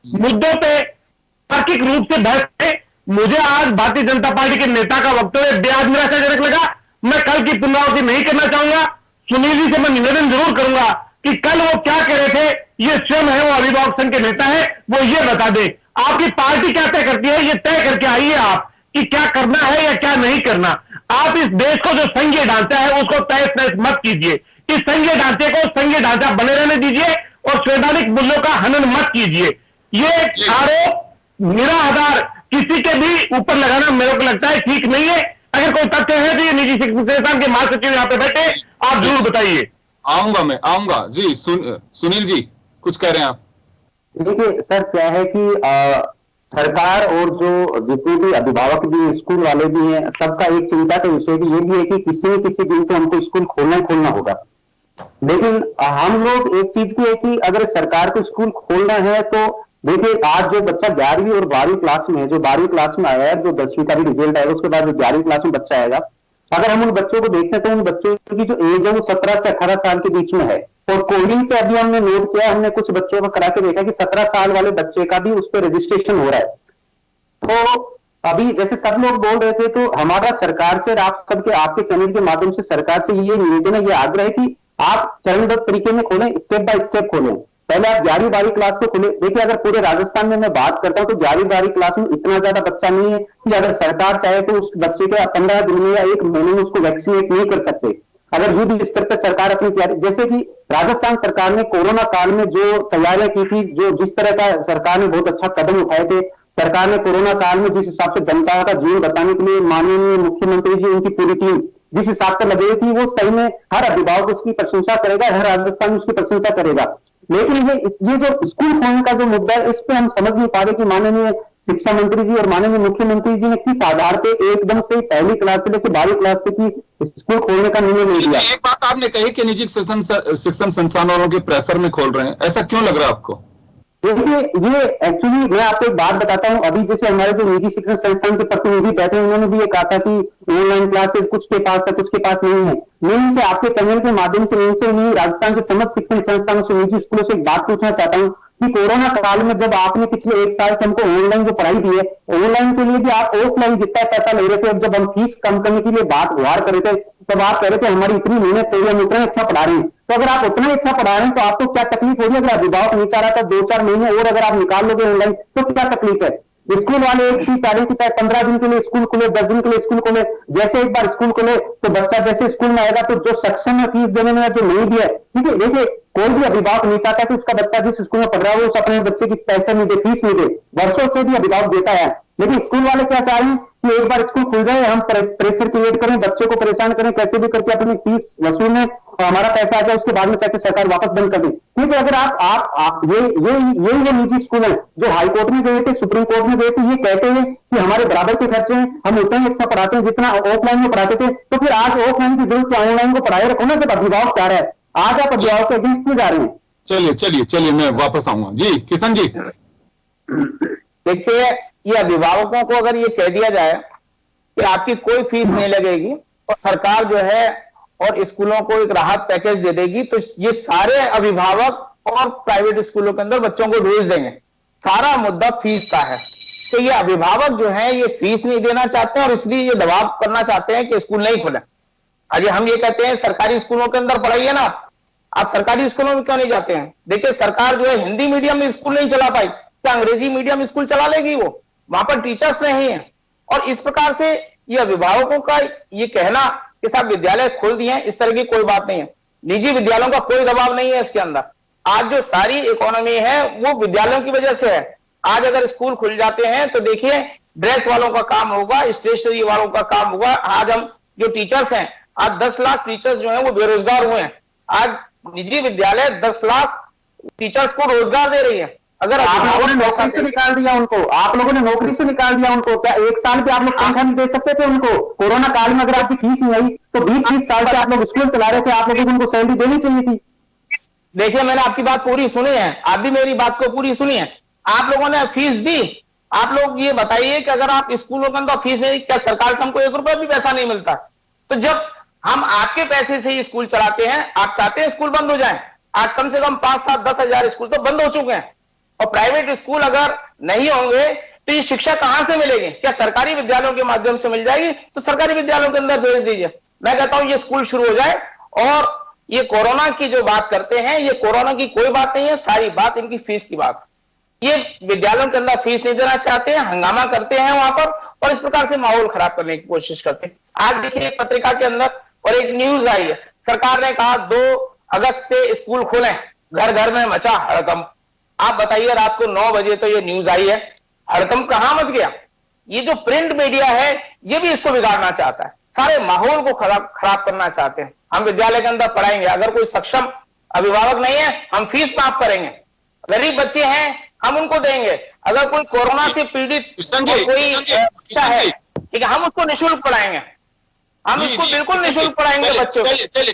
मुद्दों पे तार्किक रूप से बहस करें। मुझे आज भारतीय जनता पार्टी के नेता का वक्तव्य बेहद निराशाजनक लगा। मैं कल की पुनरावृत्ति नहीं करना चाहूंगा। सुनील जी से मैं निवेदन जरूर करूंगा कि कल वो क्या कह रहे थे, ये स्वयं है, वो अभिभावक संघ के नेता है, वो ये बता दें। आपकी पार्टी क्या तय करती है, ये तय करके आइए आप कि क्या करना है या क्या नहीं करना। आप इस देश को जो संघीय ढांचा है उसको तहस नहस मत कीजिए। इस संघीय ढांचे को संघीय ढांचा बने रहने दीजिए और संवैधानिक मूल्यों का हनन मत कीजिए। ये आरोप निराधार किसी के भी ऊपर लगाना मेरे को लगता है ठीक नहीं है। अगर कोई तथ्य है तो ये निजी शिक्षण संस्थान के महासचिव यहाँ पे बैठे, आप जरूर बताइए। मैं आऊंगा जी। सुनील जी कुछ कह रहे हैं आप? देखिए सर, क्या है कि सरकार और जो जितने भी अभिभावक भी, स्कूल वाले भी हैं, सबका एक चिंता का विषय भी ये भी है कि किसी न किसी दिन तो हमको स्कूल खोलना होगा। लेकिन हम लोग एक चीज की है कि अगर सरकार को स्कूल खोलना है तो देखिए, आज जो बच्चा 11वीं और 12वीं क्लास में है, जो 12वीं क्लास में आया है, जो 10वीं का भी रिजल्ट आएगा, उसके बाद जो 11वीं क्लास में बच्चा आएगा, अगर हम उन बच्चों को देखते हैं तो उन बच्चों की जो एज है वो 17 से 18 साल के बीच में है। और कोविड पे अभी हमने नोट किया, हमने कुछ बच्चों का करा के देखा कि 17 साल वाले बच्चे का भी उस पर रजिस्ट्रेशन हो रहा है। तो अभी जैसे सब लोग बोल रहे थे, तो हमारा सरकार से, आप सबके आपके चैनल के माध्यम से सरकार से ये निवेदन है, ये आग्रह है कि आप चरणबद्ध तरीके में खोलें, स्टेप बाय स्टेप खोलें। पहले आप 11वीं 12वीं क्लास को खोले। देखिए, अगर पूरे राजस्थान में मैं बात करता हूं तो 11वीं 12वीं क्लास में इतना ज्यादा बच्चा नहीं है कि अगर सरकार चाहे तो उस बच्चे के 15 दिन में या 1 महीने में उसको वैक्सीनेट नहीं कर सकते। अगर युद्ध स्तर पर सरकार अपनी तैयारी, जैसे कि राजस्थान सरकार ने कोरोना काल में जो तैयारियां की थी, जो जिस तरह का सरकार ने बहुत अच्छा कदम उठाए थे, सरकार ने कोरोना काल में जिस हिसाब से जनता का जीवन बचाने के लिए माननीय मुख्यमंत्री जी, उनकी पूरी टीम जिस हिसाब से लगे थी, वो सही में हर अभिभावक उसकी प्रशंसा करेगा, हर राजस्थान उसकी प्रशंसा करेगा। लेकिन ये जो स्कूल खोलने का जो मुद्दा है, इस पे हम समझ नहीं पा रहे कि माननीय शिक्षा मंत्री जी और माननीय मुख्यमंत्री जी ने किस आधार पे एकदम से पहली क्लास से लेकर 12वीं क्लास तक की स्कूल खोलने का निर्णय ले लिया। एक बात आपने कही कि निजी शिक्षण संस्थान वालों के प्रेशर में खोल रहे हैं, ऐसा क्यों लग रहा है आपको? देखिए, ये एक्चुअली मैं आपको एक बात बताता हूं। अभी जैसे हमारे जो निजी शिक्षण संस्थान के प्रतिनिधि बैठे, उन्होंने भी ये कहा था कि ऑनलाइन क्लासेस कुछ के पास है, कुछ के पास नहीं है। मैं इनसे आपके चैनल के माध्यम से इनसे उन्हीं राजस्थान के समस्त शिक्षण संस्थानों से, निजी स्कूलों से एक बात पूछना चाहता हूं कि कोरोना काल में जब आपने पिछले 1 साल से हमको ऑनलाइन जो पढ़ाई दी है, ऑनलाइन के लिए भी आप ऑफलाइन जितना पैसा ले रहे थे, जब हम फीस कम करने के लिए बात गुहार कर रहे थे, तब आप कह रहे थे हमारी इतनी मेहनत है, हम उतना अच्छा पढ़ा रहे हैं। तो अगर आप उतना अच्छा पढ़ा रहे हैं तो आपको क्या तकलीफ हो रही है? अगर अभिभावक नहीं चाह रहा था 2-4 महीने और अगर आप निकाल लोगे ऑनलाइन तो क्या तकलीफ है? स्कूल वाले एक चीज चाह रहे कि चाहे 15 दिन के लिए स्कूल खुले, 10 दिन के लिए स्कूल खुले, जैसे एक बार स्कूल खुले तो बच्चा जैसे स्कूल में आएगा तो जो सक्षम है फीस देने में, जो नहीं भी है, ठीक है। देखिए, कोई भी अभिभावक नहीं चाहता कि उसका बच्चा जिस स्कूल में पढ़ रहा है वो उस अपने बच्चे की पैसे नहीं दे, फीस नहीं दे। वर्षों से भी अभिभावक देता है, लेकिन स्कूल वाले क्या चाह रहे हैं कि एक बार स्कूल खुल जाए, हम प्रेशर क्रिएट करें, बच्चे को परेशान करें, कैसे भी करके अपनी फीस वसूलें और हमारा पैसा आ जाए, उसके बाद में चाहे सरकार वापस बंद कर दे। क्योंकि अगर आप ये वो निजी स्कूल है जो हाई कोर्ट में गए थे, सुप्रीम कोर्ट में गए थे, ये कहते हैं कि हमारे बराबर के खर्चे हैं, हम उतना ही अच्छा पढ़ाते हैं जितना ऑफलाइन में पढ़ाते थे। तो फिर आज ऑफलाइन की जरूरत ऑनलाइन को पढ़ाए रखो ना, जब अभिभावक चाह रहा है। आज आप अभिभावक के अगेंस्ट में जा रहे हैं। चलिए मैं वापस आऊंगा जी। किशन जी, देखिए, ये अभिभावकों को अगर ये कह दिया जाए कि आपकी कोई फीस नहीं लगेगी और सरकार जो है और स्कूलों को एक राहत पैकेज दे देगी, तो ये सारे अभिभावक और प्राइवेट स्कूलों के अंदर बच्चों को भेज देंगे। सारा मुद्दा फीस का है। तो ये अभिभावक जो है ये फीस नहीं देना चाहते हैं और इसलिए ये दबाव करना चाहते हैं कि स्कूल नहीं खुले। अरे हम ये कहते हैं सरकारी स्कूलों के अंदर पढ़ाइए ना, आप सरकारी स्कूलों में क्यों नहीं जाते हैं? देखिए, सरकार जो है हिंदी मीडियम में स्कूल नहीं चला पाई, क्या अंग्रेजी मीडियम स्कूल चला लेगी? वो वहां पर टीचर्स नहीं है। और इस प्रकार से ये अभिभावकों का ये कहना कि साहब विद्यालय खोल दिए हैं, इस तरह की कोई बात नहीं है। निजी विद्यालयों का कोई दबाव नहीं है इसके अंदर। आज जो सारी इकोनॉमी है वो विद्यालयों की वजह से है। आज अगर स्कूल खुल जाते हैं तो देखिए, ड्रेस वालों का काम होगा, स्टेशनरी वालों का काम होगा। आज हम जो टीचर्स हैं, आज 10 लाख टीचर्स जो हैं वो बेरोजगार हुए हैं। आज निजी विद्यालय 10 लाख टीचर्स को रोजगार दे रही है। अगर आप लोगों ने नौकरी से निकाल दिया उनको, आप लोगों ने नौकरी से निकाल दिया उनको, क्या 1 साल पे आप लोग तनख्वाह नहीं दे सकते थे उनको? कोरोना काल में अगर आपकी फीस नहीं आई तो 20-20 साल से आप लोग स्कूल चला रहे थे, आप लोगों को उनको सैलरी देनी चाहिए थी। देखिए, मैंने आपकी बात पूरी सुनी है, आप भी मेरी बात को पूरी सुनी है। आप लोगों ने फीस दी। आप लोग ये बताइए कि अगर आप स्कूलों के अंदर फीस नहीं, क्या सरकार से हमको 1 रुपया भी पैसा नहीं मिलता? तो जब हम आपके पैसे से ही स्कूल चलाते हैं, आप चाहते हैं स्कूल बंद हो जाए? आज कम से कम 5-7-10 हजार स्कूल तो बंद हो चुके हैं। और प्राइवेट स्कूल अगर नहीं होंगे तो ये शिक्षा कहां से मिलेगी? क्या सरकारी विद्यालयों के माध्यम से मिल जाएगी? तो सरकारी विद्यालयों के अंदर भेज दीजिए। मैं कहता हूं ये स्कूल शुरू हो जाए। और ये कोरोना की जो बात करते हैं, ये कोरोना की कोई बात नहीं है, सारी बात इनकी फीस की बात। ये विद्यालयों के अंदर फीस नहीं देना चाहते हैं, हंगामा करते हैं वहां पर और इस प्रकार से माहौल खराब करने की कोशिश करते हैं। आज देखिए पत्रिका के अंदर और एक न्यूज आई है, सरकार ने कहा 2 अगस्त से स्कूल खोलें, घर घर में मचा हड़कंप। आप बताइए, रात को 9 बजे तो ये न्यूज आई है, हड़कंप कहां मच गया? ये जो प्रिंट मीडिया है ये भी इसको बिगाड़ना चाहता है, सारे माहौल को खराब करना चाहते हैं। हम विद्यालय के अंदर पढ़ाएंगे, अगर कोई सक्षम अभिभावक नहीं है हम फीस माफ करेंगे, गरीब बच्चे हैं हम उनको देंगे, अगर कोई कोरोना से पीड़ित कोई बच्चा है ठीक है हम उसको निःशुल्क पढ़ाएंगे, हम इसको बिल्कुल निःशुल्क पढ़ाएंगे बच्चों को। चलिए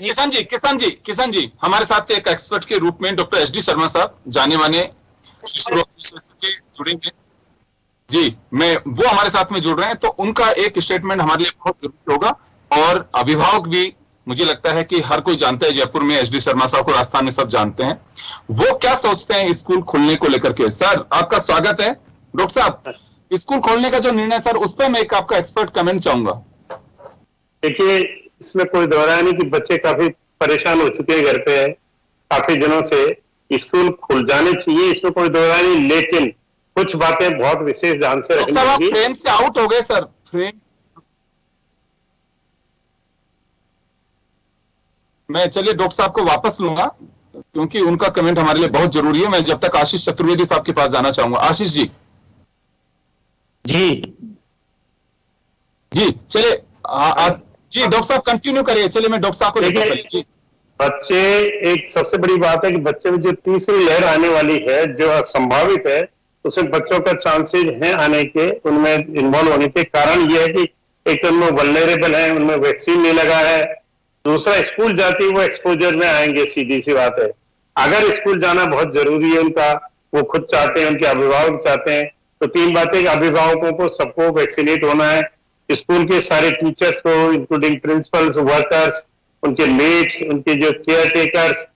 किशन जी हमारे साथ एक एक्सपर्ट के रूप में डॉक्टर एस डी शर्मा साहब, जाने माने शिशु रोग विशेषज्ञ जुड़ेंगे जी, मैं वो हमारे साथ में जुड़ रहे हैं, तो उनका एक स्टेटमेंट हमारे लिए बहुत जरूरी होगा। और अभिभावक भी, मुझे लगता है कि हर कोई जानता है, जयपुर में एस डी शर्मा साहब को राजस्थान में सब जानते हैं, वो क्या सोचते हैं स्कूल खोलने को लेकर के। सर आपका स्वागत है। डॉक्टर साहब, स्कूल खोलने का जो निर्णय सर, उस पर मैं एक आपका एक्सपर्ट कमेंट चाहूंगा। देखिए, इसमें कोई दोहराया नहीं कि बच्चे काफी परेशान हो चुके हैं घर पे काफी दिनों से, स्कूल खुल जाने चाहिए, इसमें कोई दोहराया नहीं, लेकिन कुछ बातें बहुत विशेष ध्यान से रखनी होगी। फ्रेम से आउट हो गए सर, फ्रेम। मैं चलिए डॉक्टर साहब को वापस लूंगा क्योंकि उनका कमेंट हमारे लिए बहुत जरूरी है। मैं जब तक आशीष चतुर्वेदी साहब के पास जाना चाहूंगा। आशीष जी चलिए जी डॉक्टर साहब कंटिन्यू करिए। चलिए मैं डॉक्टर साहब को जी। बच्चे, एक सबसे बड़ी बात है कि बच्चे में जो तीसरी लहर आने वाली है जो संभावित है, उसमें बच्चों का चांसेस हैं आने के, उनमें इन्वॉल्व होने के कारण यह है कि एक तो उनमें वल्नरेबल है, उनमें वैक्सीन नहीं लगा है, दूसरा स्कूल जाते ही वो एक्सपोजर में आएंगे, सीधी सी बात है। अगर स्कूल जाना बहुत जरूरी है उनका, वो खुद चाहते हैं, उनके अभिभावक चाहते हैं, तो 3 बातें, अभिभावकों को सबको वैक्सीनेट होना है, स्कूल के सारे टीचर्स को इंक्लूडिंग प्रिंसिपल्स, वर्कर्स, उनके मेट्स, उनके जो केयर टेकर्स,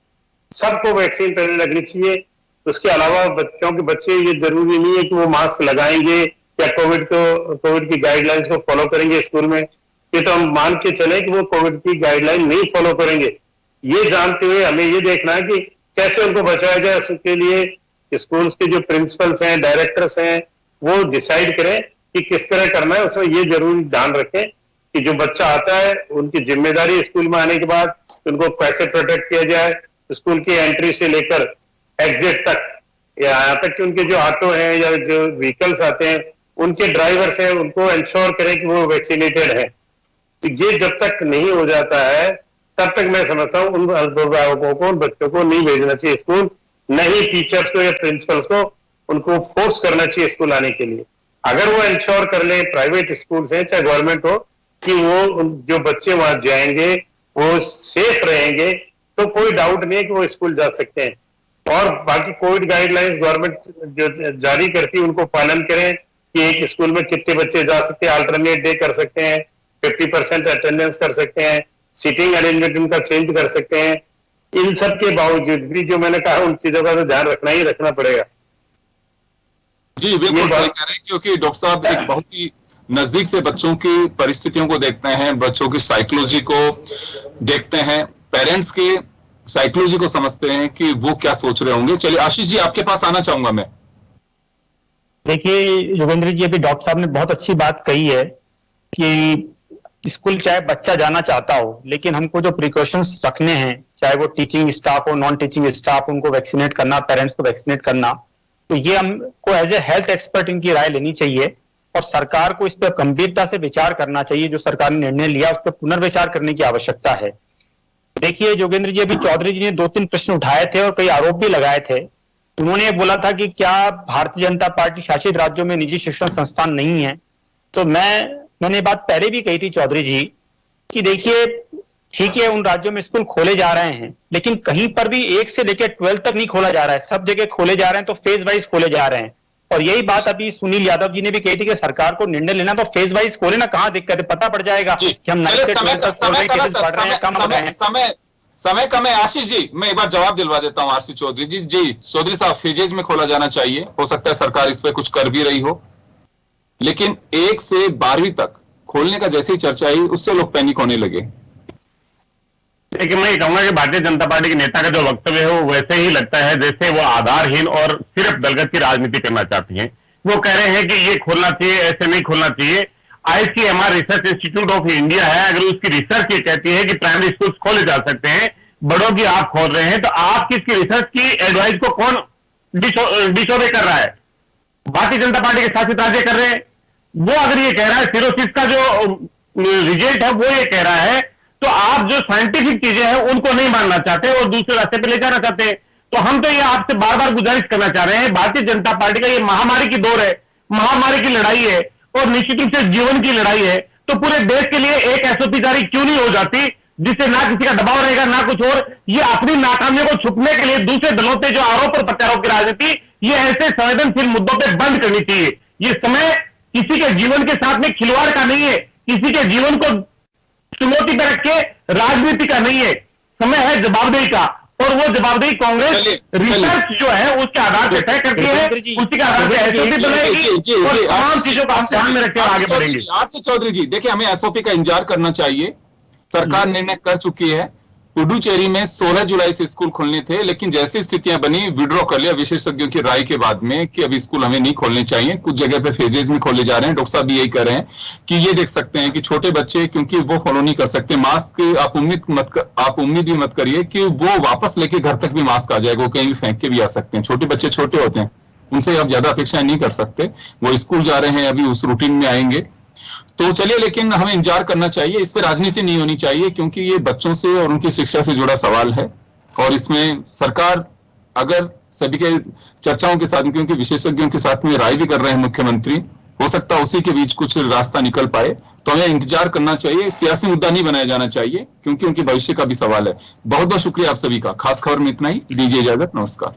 सबको वैक्सीन पहले लगनी चाहिए। उसके अलावा बच्चे ये जरूरी नहीं है कि वो मास्क लगाएंगे या कोविड की गाइडलाइंस को फॉलो करेंगे स्कूल में। ये तो हम मान के चले कि वो कोविड की गाइडलाइन नहीं फॉलो करेंगे। ये जानते हुए हमें ये देखना है कि कैसे उनको बचाया जाए। उसके लिए स्कूल के जो प्रिंसिपल्स हैं, डायरेक्टर्स हैं, वो डिसाइड करें कि किस तरह करना है। उसमें ये जरूरी ध्यान रखें कि जो बच्चा आता है उनकी जिम्मेदारी स्कूल में आने के बाद उनको कैसे प्रोटेक्ट किया जाए, स्कूल की एंट्री से लेकर एग्जिट तक, या यहाँ तक कि उनके जो ऑटो हैं या जो व्हीकल्स आते हैं उनके ड्राइवर्स हैं, उनको इंश्योर करें कि वो वैक्सीनेटेड है। तो ये जब तक नहीं हो जाता है तब तक मैं समझता हूँ उन अभिभावकों को, उन बच्चों को नहीं भेजना चाहिए स्कूल, नहीं टीचर्स को या प्रिंसिपल्स को उनको फोर्स करना चाहिए स्कूल आने के लिए। अगर वो इंश्योर कर ले, प्राइवेट स्कूल है चाहे गवर्नमेंट हो, कि वो जो बच्चे वहां जाएंगे वो सेफ रहेंगे, तो कोई डाउट नहीं है कि वो स्कूल जा सकते हैं। और बाकी कोविड गाइडलाइंस गवर्नमेंट जो जारी करती है उनको पालन करें कि एक स्कूल में कितने बच्चे जा सकते हैं, अल्टरनेट डे कर सकते हैं, 50% अटेंडेंस कर सकते हैं, सीटिंग अरेंजमेंट उनका चेंज कर सकते हैं। इन सब के बावजूद भी जो मैंने कहा उन चीजों का तो ध्यान रखना ही रखना पड़ेगा। जी बिल्कुल सही कह रहे हैं, क्योंकि डॉक्टर साहब एक बहुत ही नजदीक से बच्चों की परिस्थितियों को देखते हैं, बच्चों की साइकोलॉजी को देखते हैं, पेरेंट्स की साइकोलॉजी को समझते हैं कि वो क्या सोच रहे होंगे। चलिए आशीष जी आपके पास आना चाहूंगा मैं। देखिए योगेंद्र जी, अभी डॉक्टर साहब ने बहुत अच्छी बात कही है कि स्कूल चाहे बच्चा जाना चाहता हो, लेकिन हमको जो प्रिकॉशंस रखने हैं, चाहे वो टीचिंग स्टाफ हो, नॉन टीचिंग स्टाफ, उनको वैक्सीनेट करना, पेरेंट्स को वैक्सीनेट करना, तो ये हमको एज ए हेल्थ एक्सपर्ट इनकी राय लेनी चाहिए और सरकार को इस पर गंभीरता से विचार करना चाहिए। जो सरकार ने निर्णय लिया उस पर पुनर्विचार करने की आवश्यकता है। देखिए योगेंद्र जी, अभी चौधरी जी ने 2-3 प्रश्न उठाए थे और कई आरोप भी लगाए थे। उन्होंने बोला था कि क्या भारतीय जनता पार्टी शासित राज्यों में निजी शिक्षण संस्थान नहीं है, तो मैंने बात पहले भी कही थी चौधरी जी कि देखिए ठीक है, उन राज्यों में स्कूल खोले जा रहे हैं, लेकिन कहीं पर भी 1 से लेकर 12 तक नहीं खोला जा रहा है, सब जगह खोले जा रहे हैं, तो फेज वाइज खोले जा रहे हैं। और यही बात अभी सुनील यादव जी ने भी कही थी कि सरकार को निर्णय लेना तो फेज वाइज खोले ना, कहाँ दिक्कत है, पता पड़ जाएगा कि हम 9 से 12 तक खोल रहे हैं, केसेस बढ़ रहे हैं, कम हो रहे हैं। समय कम है। आशीष जी मैं एक बार जवाब दिलवा देता हूं आरसी चौधरी जी। जी चौधरी साहब, फेजेज में खोला जाना चाहिए, हो सकता है सरकार इस पे कुछ कर भी रही हो, लेकिन 1 से 12वीं तक खोलने का जैसे ही चर्चा आई उससे लोग पैनिक होने लगे। देखिए, मैं ये कहूंगा कि भारतीय जनता पार्टी के नेता का जो वक्तव्य है वो वैसे ही लगता है जैसे वो आधारहीन और सिर्फ दलगत की राजनीति करना चाहती हैं। वो कह रहे हैं कि ये खोलना चाहिए, ऐसे नहीं खोलना चाहिए। ICMR research institute of India है, अगर उसकी रिसर्च ये कहती है कि प्राइमरी स्कूल खोले जा सकते हैं, बड़ों की आप खोल रहे हैं, तो आपकी इसकी रिसर्च की एडवाइस को कौन डिसोबे कर रहा है? भारतीय जनता पार्टी के शासित राज्य कर रहे हैं। वो अगर ये कह रहा है, सिरोसिस का जो रिजल्ट है वो ये कह रहा है, तो आप जो साइंटिफिक चीजें हैं उनको नहीं मानना चाहते और दूसरे रास्ते पे ले जाना चाहते हैं। तो हम तो ये आपसे बार बार गुजारिश करना चाह रहे हैं, भारतीय जनता पार्टी का ये महामारी की दौर है, महामारी की लड़ाई है और निश्चित रूप से जीवन की लड़ाई है। तो पूरे देश के लिए एक SOP जारी क्यों नहीं हो जाती जिससे ना किसी का दबाव रहेगा ना कुछ और? ये अपनी नाकामियों को छुपने के लिए दूसरे दलों पे जो आरोप और प्रत्यारोप की राजनीति, ये ऐसे संवेदनशील मुद्दों पे बंद करनी चाहिए। ये समय किसी के जीवन के साथ में खिलवाड़ का नहीं है, किसी के जीवन को चुनौती पर रख के राजनीति का नहीं है, समय है जवाबदेही का। और वो जवाबदेही कांग्रेस रिसर्च जो है उसके आधार पर तय करती है, उसी के आधार पर SOP बनाएगी और तमाम चीजों का हम ध्यान में रखकर आगे बढ़ेंगे। आरसी चौधरी जी, देखिए हमें SOP का इंतजार करना चाहिए। सरकार निर्णय कर चुकी है, पुडुचेरी में 16 जुलाई से स्कूल खोलने थे, लेकिन जैसी स्थितियां बनी विड्रॉ कर लिया विशेषज्ञों की राय के बाद में कि अभी स्कूल हमें नहीं खोलने चाहिए। कुछ जगह पे फेजेस में खोले जा रहे हैं। डॉक्टर साहब भी यही कह रहे हैं कि ये देख सकते हैं कि छोटे बच्चे क्योंकि वो फॉलो नहीं कर सकते मास्क, आप उम्मीद भी मत करिए कि वो वापस लेके घर तक भी मास्क आ जाएगा, वो कहीं भी फेंक के भी आ सकते हैं। छोटे बच्चे छोटे होते हैं, उनसे आप ज्यादा अपेक्षाएं नहीं कर सकते। वो स्कूल जा रहे हैं, अभी उस रूटीन में आएंगे। तो चलिए, लेकिन हमें इंतजार करना चाहिए, इस पर राजनीति नहीं होनी चाहिए क्योंकि ये बच्चों से और उनकी शिक्षा से जुड़ा सवाल है। और इसमें सरकार अगर सभी के चर्चाओं के साथ, क्योंकि विशेषज्ञों के साथ में राय भी कर रहे हैं मुख्यमंत्री, हो सकता है उसी के बीच कुछ रास्ता निकल पाए। तो हमें इंतजार करना चाहिए, सियासी मुद्दा नहीं बनाया जाना चाहिए क्योंकि उनके भविष्य का भी सवाल है। बहुत बहुत शुक्रिया आप सभी का। खास खबर में इतना ही, दीजिए इजाजत, नमस्कार।